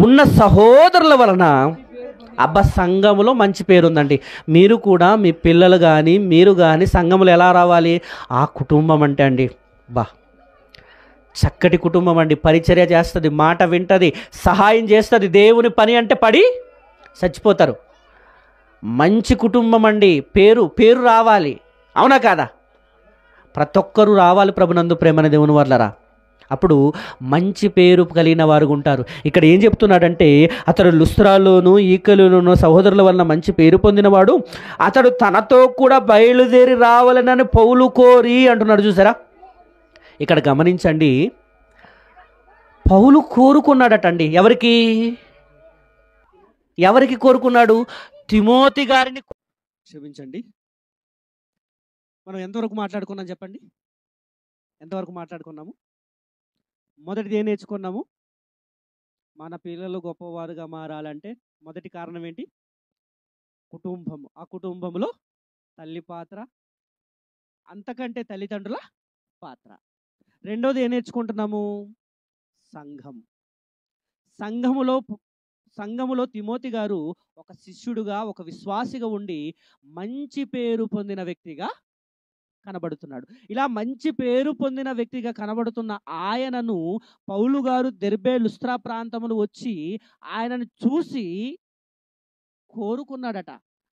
ఉన్న సహోదరుల వలన సంఘములో మంచి పేరుందండి. మీరు కూడా మీ పిల్లలు కానీ మీరు కానీ సంఘములో ఎలా రావాలి? ఆ కుటుంబం అంటే అండి, చక్కటి కుటుంబం అండి. పరిచర్య చేస్తుంది, మాట వింటుంది, సహాయం చేస్తుంది. దేవుని పని అంటే పడి చచ్చిపోతారు. మంచి కుటుంబం అండి. పేరు రావాలి. అవునా కాదా? ప్రతి ఒక్కరూ రావాలి ప్రభునందు ప్రేమని దేవుని వర్లరా. అప్పుడు మంచి పేరు కలిగిన వారు ఉంటారు. ఇక్కడ ఏం చెప్తున్నాడంటే, అతడు లుస్త్రాలోను ఈకలోను సహోదరుల వలన మంచి పేరు పొందినవాడు, అతడు తనతో కూడా బయలుదేరి రావాలని పౌలు కోరి అంటున్నాడు. చూసారా? ఇక్కడ గమనించండి, పౌలు కోరుకున్నాడటండి. ఎవరికి కోరుకున్నాడు? తిమోతి గారిని. క్షమించండి, మనం ఎంతవరకు మాట్లాడుకున్నాం చెప్పండి? ఎంతవరకు మాట్లాడుకున్నాము? మొదటిది ఏం నేర్చుకున్నాము? మన పిల్లలు గొప్పవారుగా మారాలంటే మొదటి కారణం ఏంటి? కుటుంబం. ఆ కుటుంబంలో తల్లి పాత్ర, అంతకంటే తల్లిదండ్రుల పాత్ర. రెండోది ఏం నేర్చుకుంటున్నాము? సంఘం. సంఘములో సంఘములో తిమోతి గారు ఒక శిష్యుడుగా, ఒక విశ్వాసిగా ఉండి మంచి పేరు పొందిన వ్యక్తిగా కనబడుతున్నాడు. ఇలా మంచి పేరు పొందిన వ్యక్తిగా కనబడుతున్న ఆయనను పౌలు గారు దెర్బే, లుస్త్రా ప్రాంతములు వచ్చి ఆయనను చూసి కోరుకున్నాడట.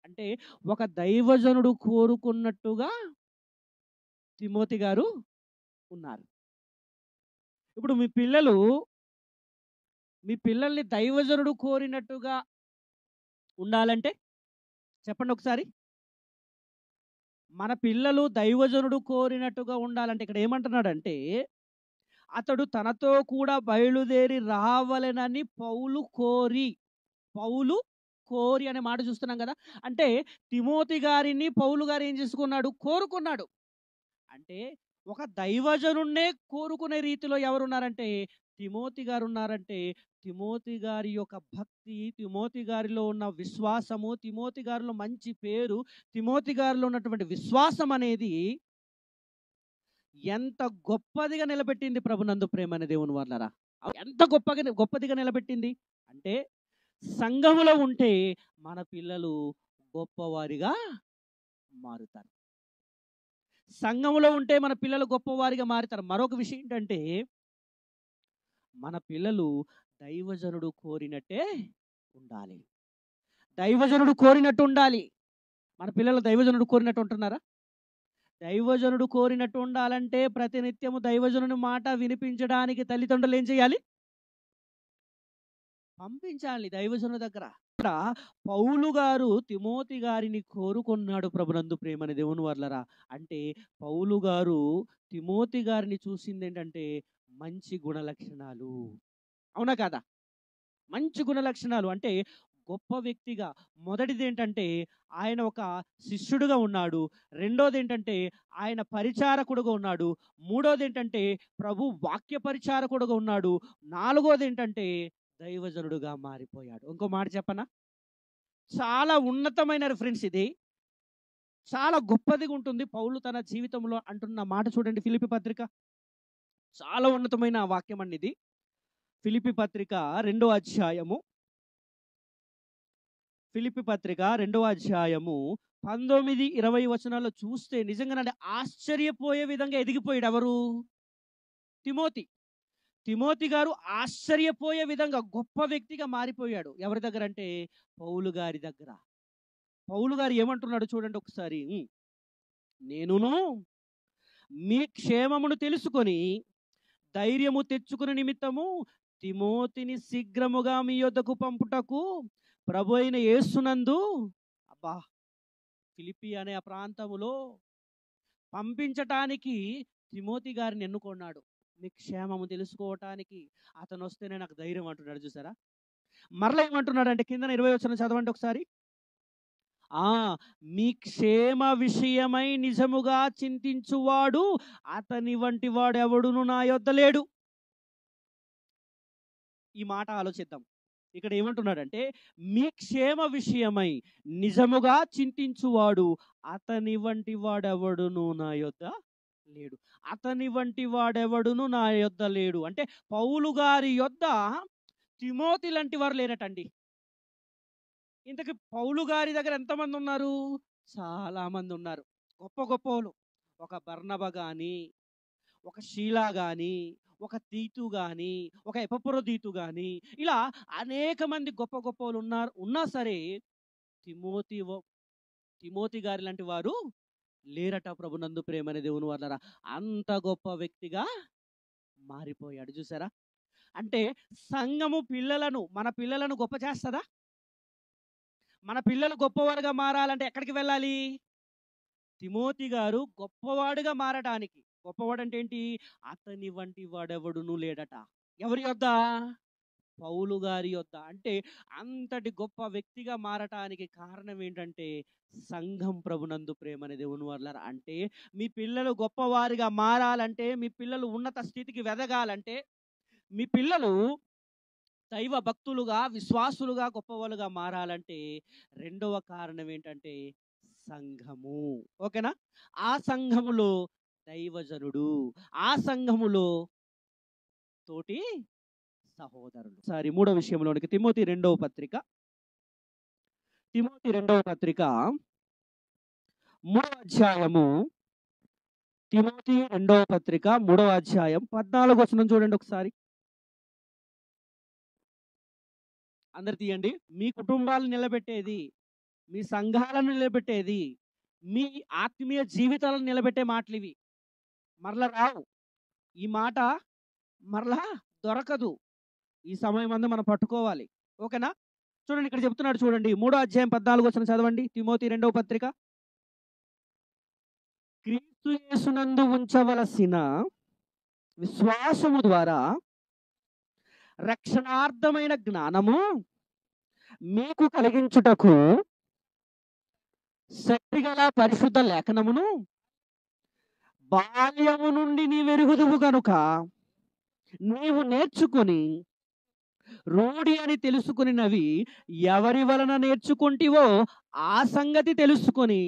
అంటే ఒక దైవజనుడు కోరుకున్నట్టుగా తిమోతి గారు ఉన్నారు. ఇప్పుడు మీ పిల్లల్ని దైవజనుడు కోరినట్టుగా ఉండాలంటే చెప్పండి ఒకసారి. మన పిల్లలు దైవజనుడు కోరినట్టుగా ఉండాలంటే ఇక్కడ ఏమంటున్నాడంటే, అతడు తనతో కూడా బయలుదేరి రావలెనని పౌలు కోరి అనే మాట చూస్తున్నాం కదా. అంటే తిమోతి గారిని పౌలు గారు ఏం చేసుకున్నాడు? కోరుకున్నాడు. అంటే ఒక దైవజనుణ్ణే కోరుకునే రీతిలో ఎవరున్నారంటే తిమోతి గారు ఉన్నారంటే, తిమోతి గారి యొక్క భక్తి, తిమోతి గారిలో ఉన్న విశ్వాసము, తిమోతి గారిలో మంచి పేరు, తిమోతి గారిలో ఉన్నటువంటి విశ్వాసం అనేది ఎంత గొప్పదిగా నిలబెట్టింది ప్రభునందు ప్రేమ అనే దేవుని వాళ్ళరా. ఎంత గొప్పదిగా నిలబెట్టింది అంటే, సంఘములో ఉంటే మన పిల్లలు గొప్పవారిగా మారుతారు. సంఘములో ఉంటే మన పిల్లలు గొప్పవారిగా మారుతారు. మరొక విషయం ఏంటంటే, మన పిల్లలు దైవజనుడు కోరినట్టే ఉండాలి. దైవజనుడు కోరినట్టు ఉండాలి. మన పిల్లలు దైవజనుడు కోరినట్టు ఉంటున్నారా? దైవజనుడు కోరినట్టు ఉండాలంటే ప్రతినిత్యము దైవజనుని మాట వినిపించడానికి తల్లిదండ్రులు ఏం చేయాలి? పంపించాలి దైవజనుని దగ్గర. ఇక్కడ పౌలు గారు తిమోతి గారిని కోరుకున్నాడు ప్రభునందు ప్రేమని దేవుని వర్లరా. అంటే పౌలు గారు తిమోతి గారిని చూసింది ఏంటంటే మంచి గుణలక్షణాలు. అవునా కాదా? మంచి గుణలక్షణాలు అంటే గొప్ప వ్యక్తిగా. మొదటిది ఏంటంటే ఆయన ఒక శిష్యుడుగా ఉన్నాడు. రెండోది ఏంటంటే ఆయన పరిచారకుడుగా ఉన్నాడు. మూడోది ఏంటంటే ప్రభు వాక్య పరిచారకుడుగా ఉన్నాడు. నాలుగోది ఏంటంటే దైవజనుడుగా మారిపోయాడు. ఇంకో మాట చెప్పనా? చాలా ఉన్నతమైన రిఫరెన్స్ ఇది. చాలా గొప్పదిగా ఉంటుంది. పౌలు తన జీవితంలో అంటున్న మాట చూడండి. ఫిలిప్పీ పత్రిక చాలా ఉన్నతమైన వాక్యం అండి ఇది. ఫిలిప్పీ పత్రిక 2వ అధ్యాయము, ఫిలిప్పీ పత్రిక 2వ అధ్యాయము 19, 20 వచనాల్లో చూస్తే నిజంగానే ఆశ్చర్యపోయే విధంగా ఎదిగిపోయాడు. ఎవరు? తిమోతి. తిమోతి గారు ఆశ్చర్యపోయే విధంగా గొప్ప వ్యక్తిగా మారిపోయాడు. ఎవరి దగ్గర అంటే పౌలు గారి దగ్గర. పౌలు గారు ఏమంటున్నాడు చూడండి ఒకసారి. నేనును మీ క్షేమమును తెలుసుకొని ధైర్యము తెచ్చుకుని నిమిత్తము తిమోతిని శీఘ్రముగా మీ యొద్దకు పంపుటకు ప్రభు అయిన యేసునందు అబ్బా ఫిలిప్పి అనే ఆ ప్రాంతములో పంపించటానికి తిమోతి గారిని ఎన్నుకున్నాడు. మీ క్షేమము తెలుసుకోవటానికి అతను వస్తేనే నాకు ధైర్యం అంటున్నాడు. చూసారా? మరలా ఏమంటున్నాడు అంటే కింద 20 వచనం చదవండి ఒకసారి. మీ క్షేమ విషయమై నిజముగా చింతించువాడు అతని వంటి వాడెవడును నా యొద్ద లేడు. ఈ మాట ఆలోచిద్దాం. ఇక్కడ ఏమంటున్నాడంటే మీ క్షేమ విషయమై నిజముగా చింతించువాడు అతని వంటి వాడెవడును నా యొద్ద లేడు. అతని వంటి వాడెవడును నా యొద్ద లేడు అంటే పౌలు గారి యొద్ద తిమోతి లాంటి వారు లేరటండి. ఇంతకీ పౌలు గారి దగ్గర ఎంతమంది ఉన్నారు? చాలా మంది ఉన్నారు. గొప్ప గొప్పలు. ఒక బర్నబ కానీ, ఒక షీలా కానీ, ఒక తీతు కానీ, ఒక ఎపఫ్రోదీతు కానీ, ఇలా అనేక మంది గొప్ప గొప్పలు ఉన్నా సరే తిమోతి గారి లాంటి వారు లేరట. ప్రభునందు ప్రేమని దేవుని వాళ్ళరా. అంత గొప్ప వ్యక్తిగా మారిపోయాడు. చూసారా? అంటే సంఘము మన పిల్లలను గొప్ప చేస్తుందా? మన పిల్లలు గొప్పవారుగా మారాలంటే ఎక్కడికి వెళ్ళాలి? తిమోతి గారు గొప్పవాడుగా మారడానికి. గొప్పవాడు అంటే ఏంటి? అతని వంటి వాడెవడును లేడట. ఎవరి యొద్ద? పౌలు గారి యొద్ద. అంటే అంతటి గొప్ప వ్యక్తిగా మారటానికి కారణం ఏంటంటే సంఘం ప్రభునందు ప్రేమని దేవుని వర్లారా. అంటే మీ పిల్లలు గొప్పవారిగా మారాలంటే, మీ పిల్లలు ఉన్నత స్థితికి వెదగాలంటే, మీ పిల్లలు దైవ భక్తులుగా విశ్వాసులుగా గొప్పవాళ్ళుగా మారాలంటే రెండవ కారణం ఏంటంటే సంఘము. ఓకేనా? ఆ సంఘములో దైవజనుడు, ఆ సంఘములో తోటి సహోదరులు. సారీ, మూడో విషయంలోనికి తిమోతి రెండవ పత్రిక, తిమోతి రెండవ పత్రిక 3వ అధ్యాయము, తిమోతి రెండవ పత్రిక 3వ అధ్యాయం 14వ వచనం చూడండి ఒకసారి. అందరు తీయండి. మీ కుటుంబాలను నిలబెట్టేది, మీ సంఘాలను నిలబెట్టేది, మీ ఆత్మీయ జీవితాలను నిలబెట్టే మాటలు ఇవి. మరలా రావు. ఈ మాట మరలా దొరకదు. ఈ సమయం అందు మనం పట్టుకోవాలి. ఓకేనా? చూడండి, ఇక్కడ చెప్తున్నాడు చూడండి. 3వ అధ్యాయం 14వ వచనం చదవండి. తిమోతి రెండవ పత్రిక. క్రీస్తు యేసునందు ఉంచవలసిన విశ్వాసము ద్వారా రక్షణార్థమైన జ్ఞానము మీకు కలిగించుటకు శక్తిగల పరిశుద్ధ లేఖనమును బాల్యము నుండి నీవెరుగుదువు గనుక నీవు నేర్చుకుని రూఢి అని తెలుసుకునినవి ఎవరి వలన నేర్చుకుంటివో ఆ సంగతి తెలుసుకొని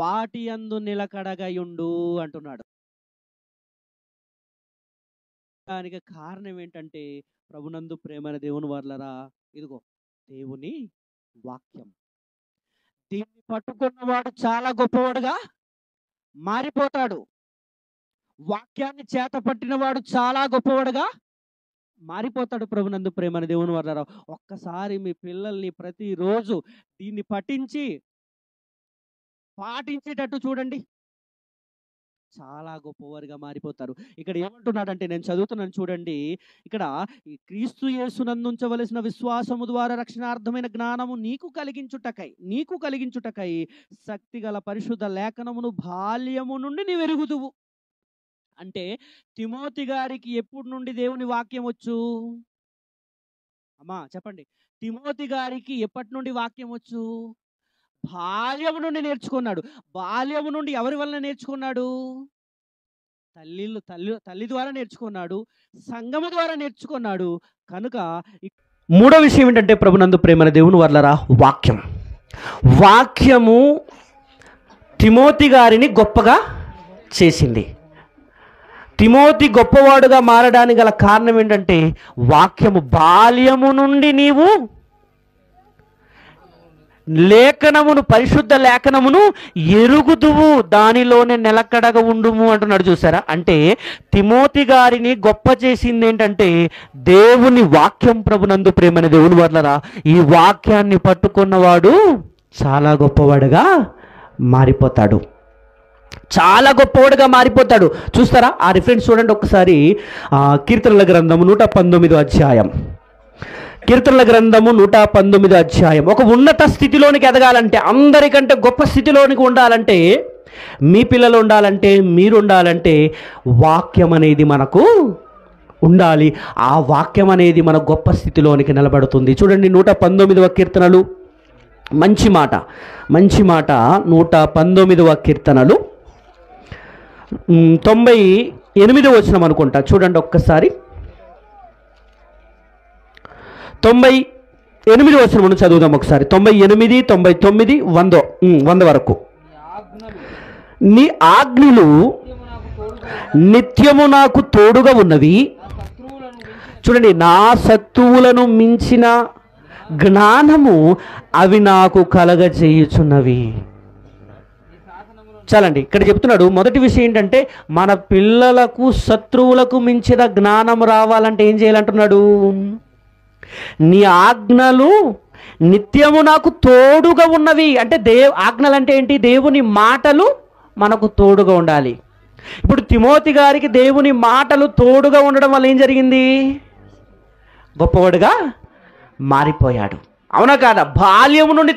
వాటి యందు నిలకడగయుండు అంటున్నాడు. దానికి కారణం ఏంటంటే ప్రభునందు ప్రేమైన దేవుని వర్లరా, ఇదిగో దేవుని వాక్యం. దీన్ని పట్టుకున్నవాడు చాలా గొప్పవాడుగా మారిపోతాడు. వాక్యాన్ని చేత పట్టినవాడు చాలా గొప్పవాడుగా మారిపోతాడు. ప్రభునందు ప్రేమైన దేవుని వర్లరా, ఒక్కసారి మీ పిల్లల్ని ప్రతిరోజు దీన్ని పాటించేటట్టు చూడండి, చాలా గొప్పవారిగా మారిపోతారు. ఇక్కడ ఏమంటున్నాడంటే, నేను చదువుతున్నాను చూడండి. ఇక్కడ ఈ క్రీస్తు యేసునందుంచవలసిన విశ్వాసము ద్వారా రక్షణార్థమైన జ్ఞానము నీకు కలిగించుటకై శక్తిగల పరిశుద్ధ లేఖనమును బాల్యము నుండి నీవు ఎరుగుదువు. అంటే తిమోతి గారికి ఎప్పుడు నుండి దేవుని వాక్యం వచ్చు? అమ్మా చెప్పండి. తిమోతి గారికి ఎప్పటి నుండి వాక్యం వచ్చు? బాల్యము నుండి నేర్చుకున్నాడు. బాల్యము నుండి ఎవరి వలన నేర్చుకున్నాడు? తల్లి ద్వారా నేర్చుకున్నాడు, సంఘము ద్వారా నేర్చుకున్నాడు. కనుక మూడో విషయం ఏంటంటే ప్రభునందు ప్రేమన దేవుని వర్లరా, వాక్యము తిమోతి గారిని గొప్పగా చేసింది. తిమోతి గొప్పవాడుగా మారడానికి గల కారణం ఏంటంటే వాక్యము. బాల్యము నుండి నీవు లేఖనమును, పరిశుద్ధ లేఖనమును ఎరుగుదువు, దానిలోనే నిలకడగా ఉండుము అంటున్నాడు. చూసారా? అంటే తిమోతి గారిని గొప్ప చేసింది ఏంటంటే దేవుని వాక్యం. ప్రభునందు ప్రేమని దేవుని వర్లరా, ఈ వాక్యాన్ని పట్టుకున్నవాడు చాలా గొప్పవాడుగా మారిపోతాడు. చాలా గొప్పవాడుగా మారిపోతాడు. చూస్తారా? ఆ రిఫరెన్స్ చూడండి ఒకసారి. కీర్తనల గ్రంథము 119వ అధ్యాయం, కీర్తనల గ్రంథము 119వ అధ్యాయం. ఒక ఉన్నత స్థితిలోనికి ఎదగాలంటే, అందరికంటే గొప్ప స్థితిలోనికి ఉండాలంటే, మీ పిల్లలు ఉండాలంటే, మీరు ఉండాలంటే వాక్యం అనేది మనకు ఉండాలి. ఆ వాక్యం అనేది మన గొప్ప స్థితిలోనికి నిలబడుతుంది. చూడండి 119వ కీర్తనలు, మంచి మాట 119వ కీర్తనలు 98వ వచనం అనుకుంటా. చూడండి ఒక్కసారి. 98వ వచనం చదువుదాం ఒకసారి. 98, 99, 100 వరకు. నీ ఆజ్ఞలు నిత్యము నాకు తోడుగా ఉన్నవి. చూడండి, నా శత్రువులను మించిన జ్ఞానము అవి నాకు కలగజేయుచున్నవి. చాలండి, ఇక్కడ చెప్తున్నాడు. మొదటి విషయం ఏంటంటే మన పిల్లలకు శత్రువులకు మించిన జ్ఞానం రావాలంటే ఏం చేయాలంటున్నాడు? నీ ఆజ్ఞలు నిత్యము నాకు తోడుగా ఉన్నవి. అంటే ఆజ్ఞలు అంటే ఏంటి? దేవుని మాటలు మనకు తోడుగా ఉండాలి. ఇప్పుడు తిమోతి గారికి దేవుని మాటలు తోడుగా ఉండడం వల్ల ఏం జరిగింది? గొప్పవాడుగా మారిపోయాడు. అవునా కాదా? బాల్యము నుండి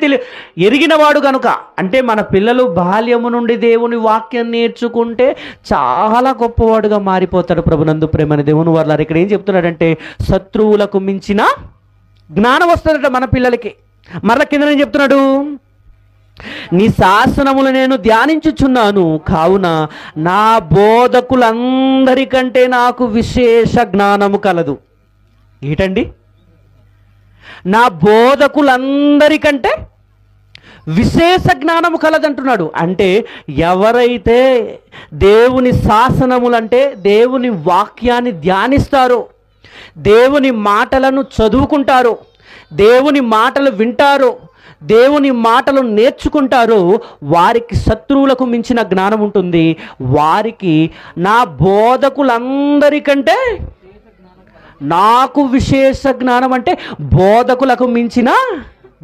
ఎరిగినవాడు కనుక, అంటే మన పిల్లలు బాల్యము నుండి దేవుని వాక్యం నేర్చుకుంటే చాలా గొప్పవాడుగా మారిపోతాడు. ప్రభునందు ప్రేమని దేవుని వర్లారు ఇక్కడ ఏం చెప్తున్నాడంటే శత్రువులకు మించిన జ్ఞానం వస్తుందట మన పిల్లలకి. మరల కింద ఏం చెప్తున్నాడు? నీ శాసనములు నేను ధ్యానించుచున్నాను, కావున నా బోధకులందరికంటే నాకు విశేష జ్ఞానము కలదు. ఏంటండి? నా బోధకులందరికంటే విశేష జ్ఞానము కలదంటున్నాడు. అంటే ఎవరైతే దేవుని శాసనములంటే దేవుని వాక్యాన్ని ధ్యానిస్తారో, దేవుని మాటలను చదువుకుంటారో, దేవుని మాటలు వింటారో, దేవుని మాటలు నేర్చుకుంటారో వారికి శత్రువులకు మించిన జ్ఞానం ఉంటుంది. వారికి నా బోధకులందరికంటే నాకు విశేష జ్ఞానం, అంటే బోధకులకు మించిన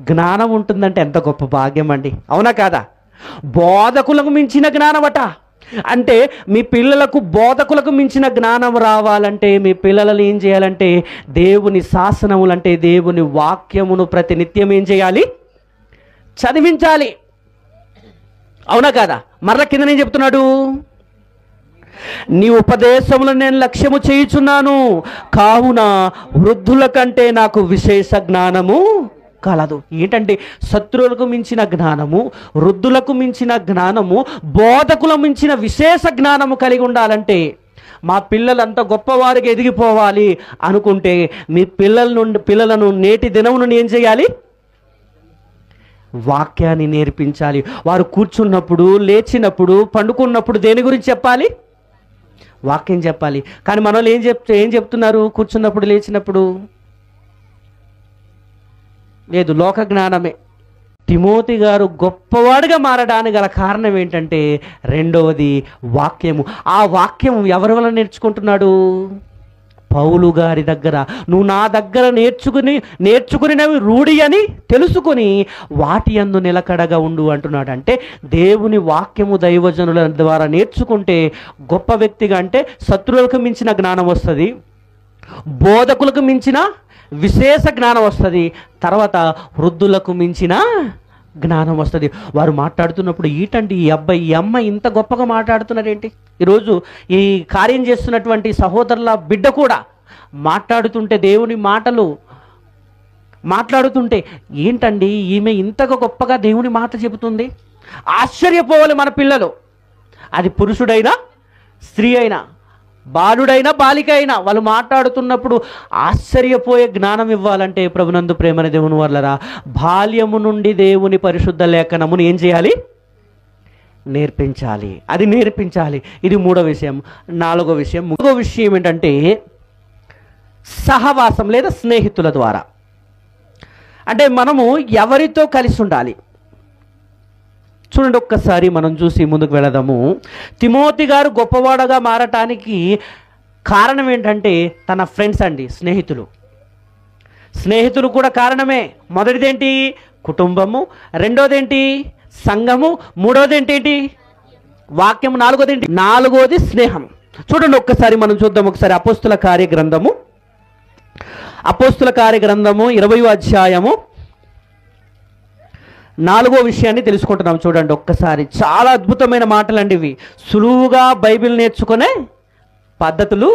జ్ఞానం ఉంటుందంటే ఎంత గొప్ప భాగ్యం అండి. అవునా కాదా? బోధకులకు మించిన జ్ఞానమట. అంటే మీ పిల్లలకు బోధకులకు మించిన జ్ఞానం రావాలంటే మీ పిల్లలను ఏం చేయాలంటే దేవుని శాసనములంటే దేవుని వాక్యమును ప్రతినిత్యం ఏం చేయాలి? చదివించాలి. అవునా కాదా? మరల కింద నేను చెప్తున్నాడు, నీ ఉపదేశములను నేను లక్ష్యము చేయుచున్నాను, కావున వృద్ధుల కంటే నాకు విశేష జ్ఞానము కలదు. ఏంటంటే శత్రువులకు మించిన జ్ఞానము, వృద్ధులకు మించిన జ్ఞానము, బోధకులకు మించిన విశేష జ్ఞానము కలిగి ఉండాలంటే, మా పిల్లలంతా గొప్పవారికి ఎదిగిపోవాలి అనుకుంటే మీ పిల్లలను నేటి దినము నుండి ఏం చేయాలి? వాక్యాన్ని నేర్పించాలి. వారు కూర్చున్నప్పుడు, లేచినప్పుడు, పండుకున్నప్పుడు దేని గురించి చెప్పాలి? వాక్యం చెప్పాలి. కానీ మనోళ్ళు ఏం చెప్తున్నారు? కూర్చున్నప్పుడు, లేచినప్పుడు లేదు, లోక జ్ఞానమే. తిమోతి గారు గొప్పవాడిగా మారడానికి గల కారణం ఏంటంటే రెండవది వాక్యము. ఆ వాక్యం ఎవరి వల్ల నేర్చుకుంటున్నాడు? పౌలు గారి దగ్గర. నువ్వు నా దగ్గర నేర్చుకునినవి రూఢి అని తెలుసుకొని వాటి యందు నిలకడగా ఉండు అంటున్నాడు. అంటే దేవుని వాక్యము దైవజనుల ద్వారా నేర్చుకుంటే గొప్ప వ్యక్తిగా, అంటే శత్రువులకు మించిన జ్ఞానం వస్తుంది, బోధకులకు మించిన విశేష జ్ఞానం వస్తుంది, తర్వాత వృద్ధులకు మించిన జ్ఞానం వస్తుంది. వారు మాట్లాడుతున్నప్పుడు ఈటండి ఈ అబ్బాయి ఈ అమ్మాయి ఇంత గొప్పగా మాట్లాడుతున్నారేంటి? ఈరోజు ఈ కార్యం చేస్తున్నటువంటి సహోదరుల బిడ్డ కూడా మాట్లాడుతుంటే, దేవుని మాటలు మాట్లాడుతుంటే ఏంటండి ఈమె ఇంతగా గొప్పగా దేవుని మాట చెబుతుంది, ఆశ్చర్యపోవాలి మన పిల్లలు. అది పురుషుడైనా స్త్రీ అయినా బాలుడైనా బాలిక అయినా వాళ్ళు మాట్లాడుతున్నప్పుడు ఆశ్చర్యపోయే జ్ఞానం ఇవ్వాలంటే ప్రభునందు ప్రేమని దేవుని వర్లరా బాల్యము నుండి దేవుని పరిశుద్ధ లేఖనమును ఏం చేయాలి? నేర్పించాలి. అది నేర్పించాలి. ఇది మూడో విషయం. నాలుగో విషయం ఏంటంటే సహవాసం లేదా స్నేహితుల ద్వారా. అంటే మనము ఎవరితో కలిసి ఉండాలి? చూడండి, ఒక్కసారి మనం చూసి ముందుకు వెళదాము. తిమోతి గారు గొప్పవాడగా మారటానికి కారణం ఏంటంటే తన ఫ్రెండ్స్ అండి, స్నేహితులు కూడా కారణమే. మొదటిదేంటి? కుటుంబము. రెండోదేంటి? సంఘము. మూడోదేంటి? వాక్యము. నాలుగోది స్నేహం. చూడండి ఒక్కసారి మనం చూద్దాం. ఒకసారి అపోస్తుల కార్యగ్రంథము 20వ అధ్యాయము 4వ విషయాన్ని తెలుసుకుంటున్నాం. చూడండి ఒక్కసారి. చాలా అద్భుతమైన మాటలండి ఇవి. సులువుగా బైబిల్ నేర్చుకునే పద్ధతులు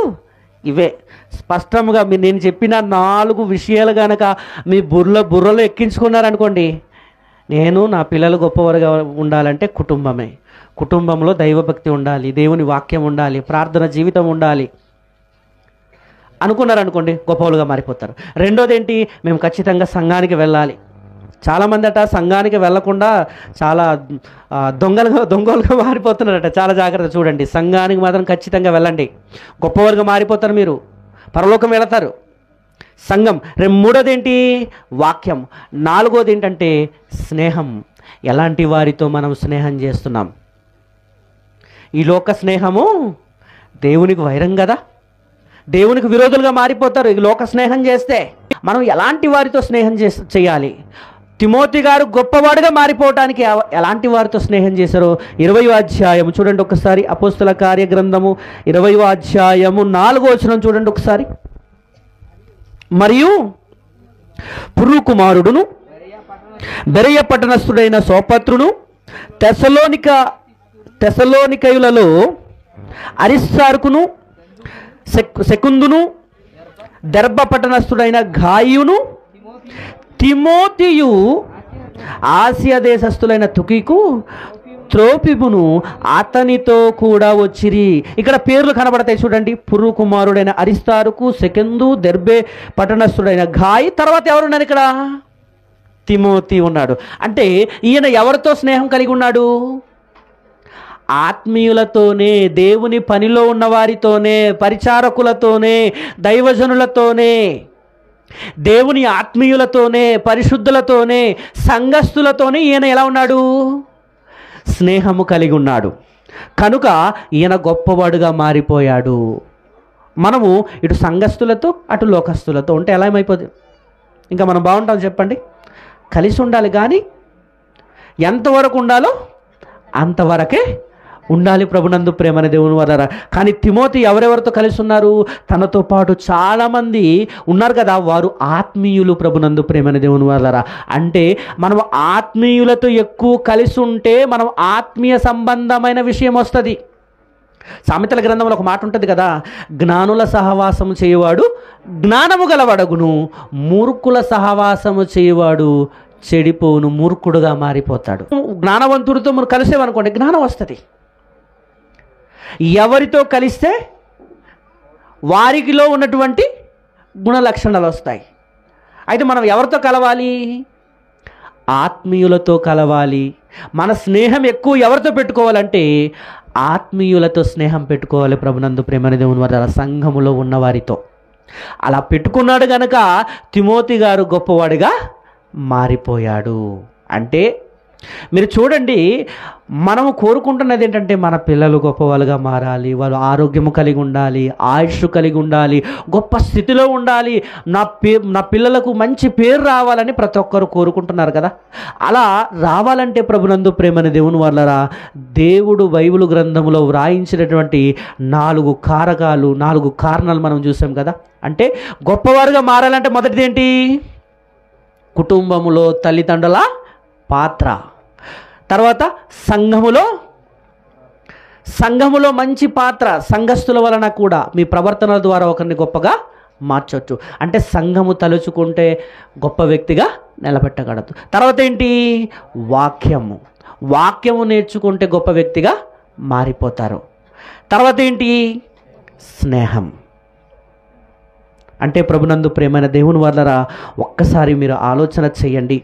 ఇవే. స్పష్టంగా నేను చెప్పిన 4 విషయాలు కనుక మీ బుర్రలో ఎక్కించుకున్నారనుకోండి, నేను నా పిల్లలు గొప్పవారుగా ఉండాలంటే కుటుంబంలో దైవభక్తి ఉండాలి, దేవుని వాక్యం ఉండాలి, ప్రార్థన జీవితం ఉండాలి అనుకున్నారనుకోండి, గొప్పవాళ్ళుగా మారిపోతారు. రెండోదేంటి? మేము ఖచ్చితంగా సంఘానికి వెళ్ళాలి. చాలామంది సంఘానికి వెళ్లకుండా చాలా దొంగలుగా మారిపోతున్నారట. చాలా జాగ్రత్త. చూడండి, సంఘానికి మాత్రం ఖచ్చితంగా వెళ్ళండి, గొప్పవారుగా మారిపోతారు, మీరు పరలోకం వెళతారు. సంఘం. మూడోదేంటి? వాక్యం. నాలుగోది ఏంటంటే స్నేహం. ఎలాంటి వారితో మనం స్నేహం చేస్తున్నాం? ఈ లోక స్నేహము దేవునికి వైరం కదా, దేవునికి విరోధులుగా మారిపోతారు ఈ లోక స్నేహం చేస్తే. మనం ఎలాంటి వారితో స్నేహం చేయాలి? తిమోతి గారు గొప్పవాడుగా మారిపోవటానికి ఎలాంటి వారితో స్నేహం చేశారో 20వ అధ్యాయం చూడండి ఒకసారి. అపోస్తుల కార్యగ్రంథము 20వ అధ్యాయము 4వ వచనం చూడండి ఒకసారి. మరియు పురు కుమారుడును బెరయ పట్టణస్థుడైన సోపత్రును, తెసలోనికయులలో అరిస్తార్కును, సెకుందును, దెర్బ పట్టణస్థుడైన గాయును, తిమోతియు, ఆసియా దేశస్థులైన తుకికు, త్రోపిమును అతనితో కూడా వచ్చిరి. ఇక్కడ పేర్లు కనబడతాయి చూడండి. పురు కుమారుడైన అరిస్తారుకు, సెకందు, దెర్బే పట్టణస్థుడైన గాయి, తర్వాత ఎవరున్నారు ఇక్కడ? తిమోతి ఉన్నాడు. అంటే ఈయన ఎవరితో స్నేహం కలిగి ఉన్నాడు? ఆత్మీయులతోనే, దేవుని పనిలో ఉన్నవారితోనే, పరిచారకులతోనే, దైవజనులతోనే, దేవుని ఆత్మీయులతోనే, పరిశుద్ధులతోనే, సంఘస్థులతోనే ఈయన ఎలా ఉన్నాడు? స్నేహము కలిగి ఉన్నాడు. కనుక ఈయన గొప్పవాడుగా మారిపోయాడు. మనము ఇటు సంఘస్థులతో అటు లోకస్తులతో ఉంటే ఎలా ఏమైపోతుంది? ఇంకా మనం బాగుంటాం చెప్పండి? కలిసి ఉండాలి, కానీ ఎంతవరకు ఉండాలో అంతవరకే ఉండాలి ప్రభునందు ప్రేమని దేవుని వల్ల. కానీ తిమోతి ఎవరెవరితో కలిసి ఉన్నారు? తనతో పాటు చాలామంది ఉన్నారు కదా, వారు ఆత్మీయులు ప్రభునందు ప్రేమని దేవుని వల్ల. అంటే మనం ఆత్మీయులతో ఎక్కువ కలిసి ఉంటే మనం ఆత్మీయ సంబంధమైన విషయం వస్తుంది. సామెతల గ్రంథంలో ఒక మాట ఉంటుంది కదా, జ్ఞానుల సహవాసము చేయవాడు జ్ఞానము గలవడగును, మూర్ఖుల సహవాసము చేయవాడు చెడిపోవును, మూర్ఖుడుగా మారిపోతాడు. జ్ఞానవంతుడితో మనం కలిసేవనుకోండి, జ్ఞానం వస్తుంది. ఎవరితో కలిస్తే వారికిలో ఉన్నటువంటి గుణ లక్షణాలు వస్తాయి. అయితే మనం ఎవరితో కలవాలి? ఆత్మీయులతో కలవాలి. మన స్నేహం ఎక్కువ ఎవరితో పెట్టుకోవాలంటే ఆత్మీయులతో స్నేహం పెట్టుకోవాలి ప్రభునందు ప్రేమని దేవుని వల్ల, సంఘములో ఉన్నవారితో. అలా పెట్టుకున్నాడు గనక తిమోతి గారు గొప్పవాడిగా మారిపోయాడు. అంటే మీరు చూడండి, మనము కోరుకుంటున్నది ఏంటంటే మన పిల్లలు గొప్పవాళ్ళుగా మారాలి, వాళ్ళు ఆరోగ్యము కలిగి ఉండాలి, ఆయుష్ కలిగి ఉండాలి, గొప్ప స్థితిలో ఉండాలి, నా పిల్లలకు మంచి పేరు రావాలని ప్రతి ఒక్కరు కోరుకుంటున్నారు కదా. అలా రావాలంటే ప్రభునందు ప్రేమని దేవుని వాళ్ళరా, దేవుడు బైబిల్ గ్రంథంలో వ్రాయించినటువంటి 4 కారకాలు, 4 కారణాలు మనం చూసాం కదా. అంటే గొప్పవారుగా మారాలంటే మొదటిది ఏంటి? కుటుంబములో తల్లిదండ్రుల పాత్ర. తర్వాత సంఘములో మంచి పాత్ర. సంఘస్థుల వలన కూడా మీ ప్రవర్తన ద్వారా ఒకరిని గొప్పగా మార్చవచ్చు. అంటే సంఘము తలుచుకుంటే గొప్ప వ్యక్తిగా నిలబెట్టగలదు. తర్వాత ఏంటి? వాక్యము నేర్చుకుంటే గొప్ప వ్యక్తిగా మారిపోతారు. తర్వాత ఏంటి? స్నేహం. అంటే ప్రభునందు ప్రేమైన దేవుని వాళ్ళరా, ఒక్కసారి మీరు ఆలోచన చేయండి.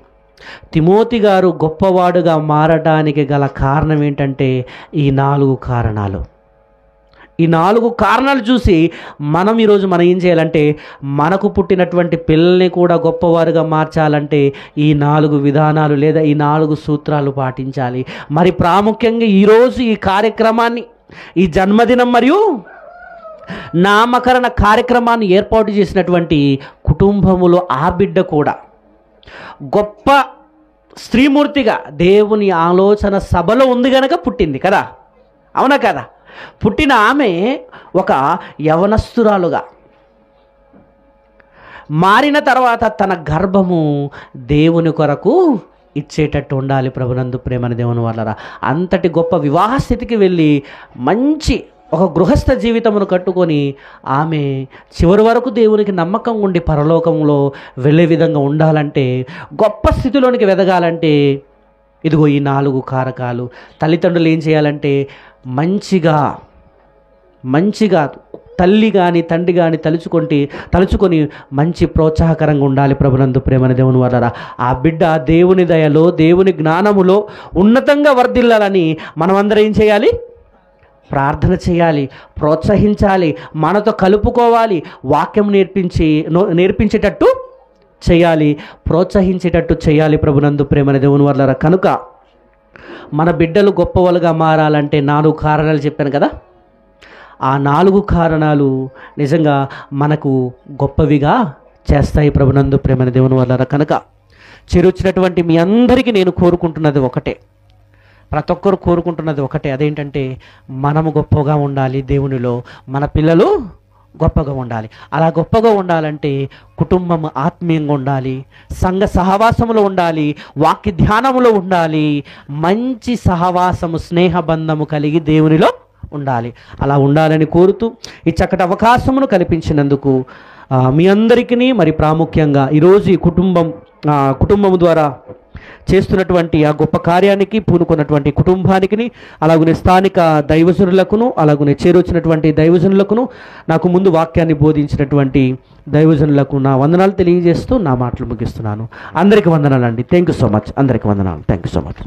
తిమోతి గారు గొప్పవాడుగా మారడానికి గల కారణం ఏంటంటే ఈ 4 కారణాలు. ఈ 4 కారణాలు చూసి ఈరోజు మనం ఏం చేయాలంటే, మనకు పుట్టినటువంటి పిల్లల్ని కూడా గొప్పవారుగా మార్చాలంటే ఈ 4 విధానాలు లేదా ఈ 4 సూత్రాలు పాటించాలి. మరి ప్రాముఖ్యంగా ఈరోజు ఈ కార్యక్రమాన్ని, ఈ జన్మదినం మరియు నామకరణ కార్యక్రమాన్ని ఏర్పాటు చేసినటువంటి కుటుంబములో ఆ బిడ్డ కూడా గొప్ప స్త్రీమూర్తిగా దేవుని ఆలోచన సభలో ఉంది కనుక పుట్టింది కదా, అవునా కదా? పుట్టిన ఆమె ఒక యవనస్తురాలుగా మారిన తర్వాత తన గర్భము దేవుని కొరకు ఇచ్చేటట్టు ఉండాలి ప్రభునందు ప్రేమని దేవుని వాళ్ళరా. అంతటి గొప్ప వివాహ స్థితికి వెళ్ళి మంచి ఒక గృహస్థ జీవితమును కట్టుకొని ఆమె చివరి వరకు దేవునికి నమ్మకం ఉండి పరలోకంలో వెళ్ళే విధంగా ఉండాలంటే, గొప్ప స్థితిలోనికి వెదగాలంటే ఇదిగో ఈ 4 కారకాలు. తల్లిదండ్రులు ఏం చేయాలంటే మంచిగా తల్లి కానీ తండ్రి కానీ తలుచుకొని మంచి ప్రోత్సాహకరంగా ఉండాలి ప్రభునందు ప్రేమని దేవుని వల్ల. ఆ బిడ్డ దేవుని దయలో, దేవుని జ్ఞానములో ఉన్నతంగా వర్ధిల్లాలని మనమందరం ఏం చేయాలి? ప్రార్థన చేయాలి, ప్రోత్సహించాలి, మనతో కలుపుకోవాలి, వాక్యం నేర్పించేటట్టు చేయాలి, ప్రోత్సహించేటట్టు చేయాలి ప్రభునందు ప్రేమని దేవుని వల్ల. కనుక మన బిడ్డలు గొప్పవాళ్ళుగా మారాలంటే 4 కారణాలు చెప్పాను కదా. ఆ 4 కారణాలు నిజంగా మనకు గొప్పవిగా చేస్తాయి ప్రభునందు ప్రేమని దేవుని వల్ల. కనుక చేరొచ్చినటువంటి మీ అందరికీ నేను కోరుకుంటున్నది ఒకటే, ప్రతి ఒక్కరు కోరుకుంటున్నది ఒకటే. అదేంటంటే మనము గొప్పగా ఉండాలి దేవునిలో, మన పిల్లలు గొప్పగా ఉండాలి. అలా గొప్పగా ఉండాలంటే కుటుంబం ఆత్మీయంగా ఉండాలి, సంఘ సహవాసములో ఉండాలి, వాక్య ధ్యానములో ఉండాలి, మంచి సహవాసము స్నేహబంధము కలిగి దేవునిలో ఉండాలి. అలా ఉండాలని కోరుతూ ఈ చక్కటి అవకాశమును కల్పించినందుకు మీ అందరికీ మరి ప్రాముఖ్యంగా ఈరోజు ఈ కుటుంబము ద్వారా చేస్తున్నటువంటి ఆ గొప్ప కార్యానికి పూనుకున్నటువంటి కుటుంబానికి, అలాగనే స్థానిక దైవజనులకును, అలాగనే చేరొచ్చినటువంటి దైవజనులకును, నాకు ముందు వాక్యాన్ని బోధించినటువంటి దైవజనులకు నా వందనాలు తెలియజేస్తూ నా మాటలు ముగిస్తున్నాను. అందరికీ వందనాలండి. Thank you so much. అందరికీ వందనాలు. Thank you so much.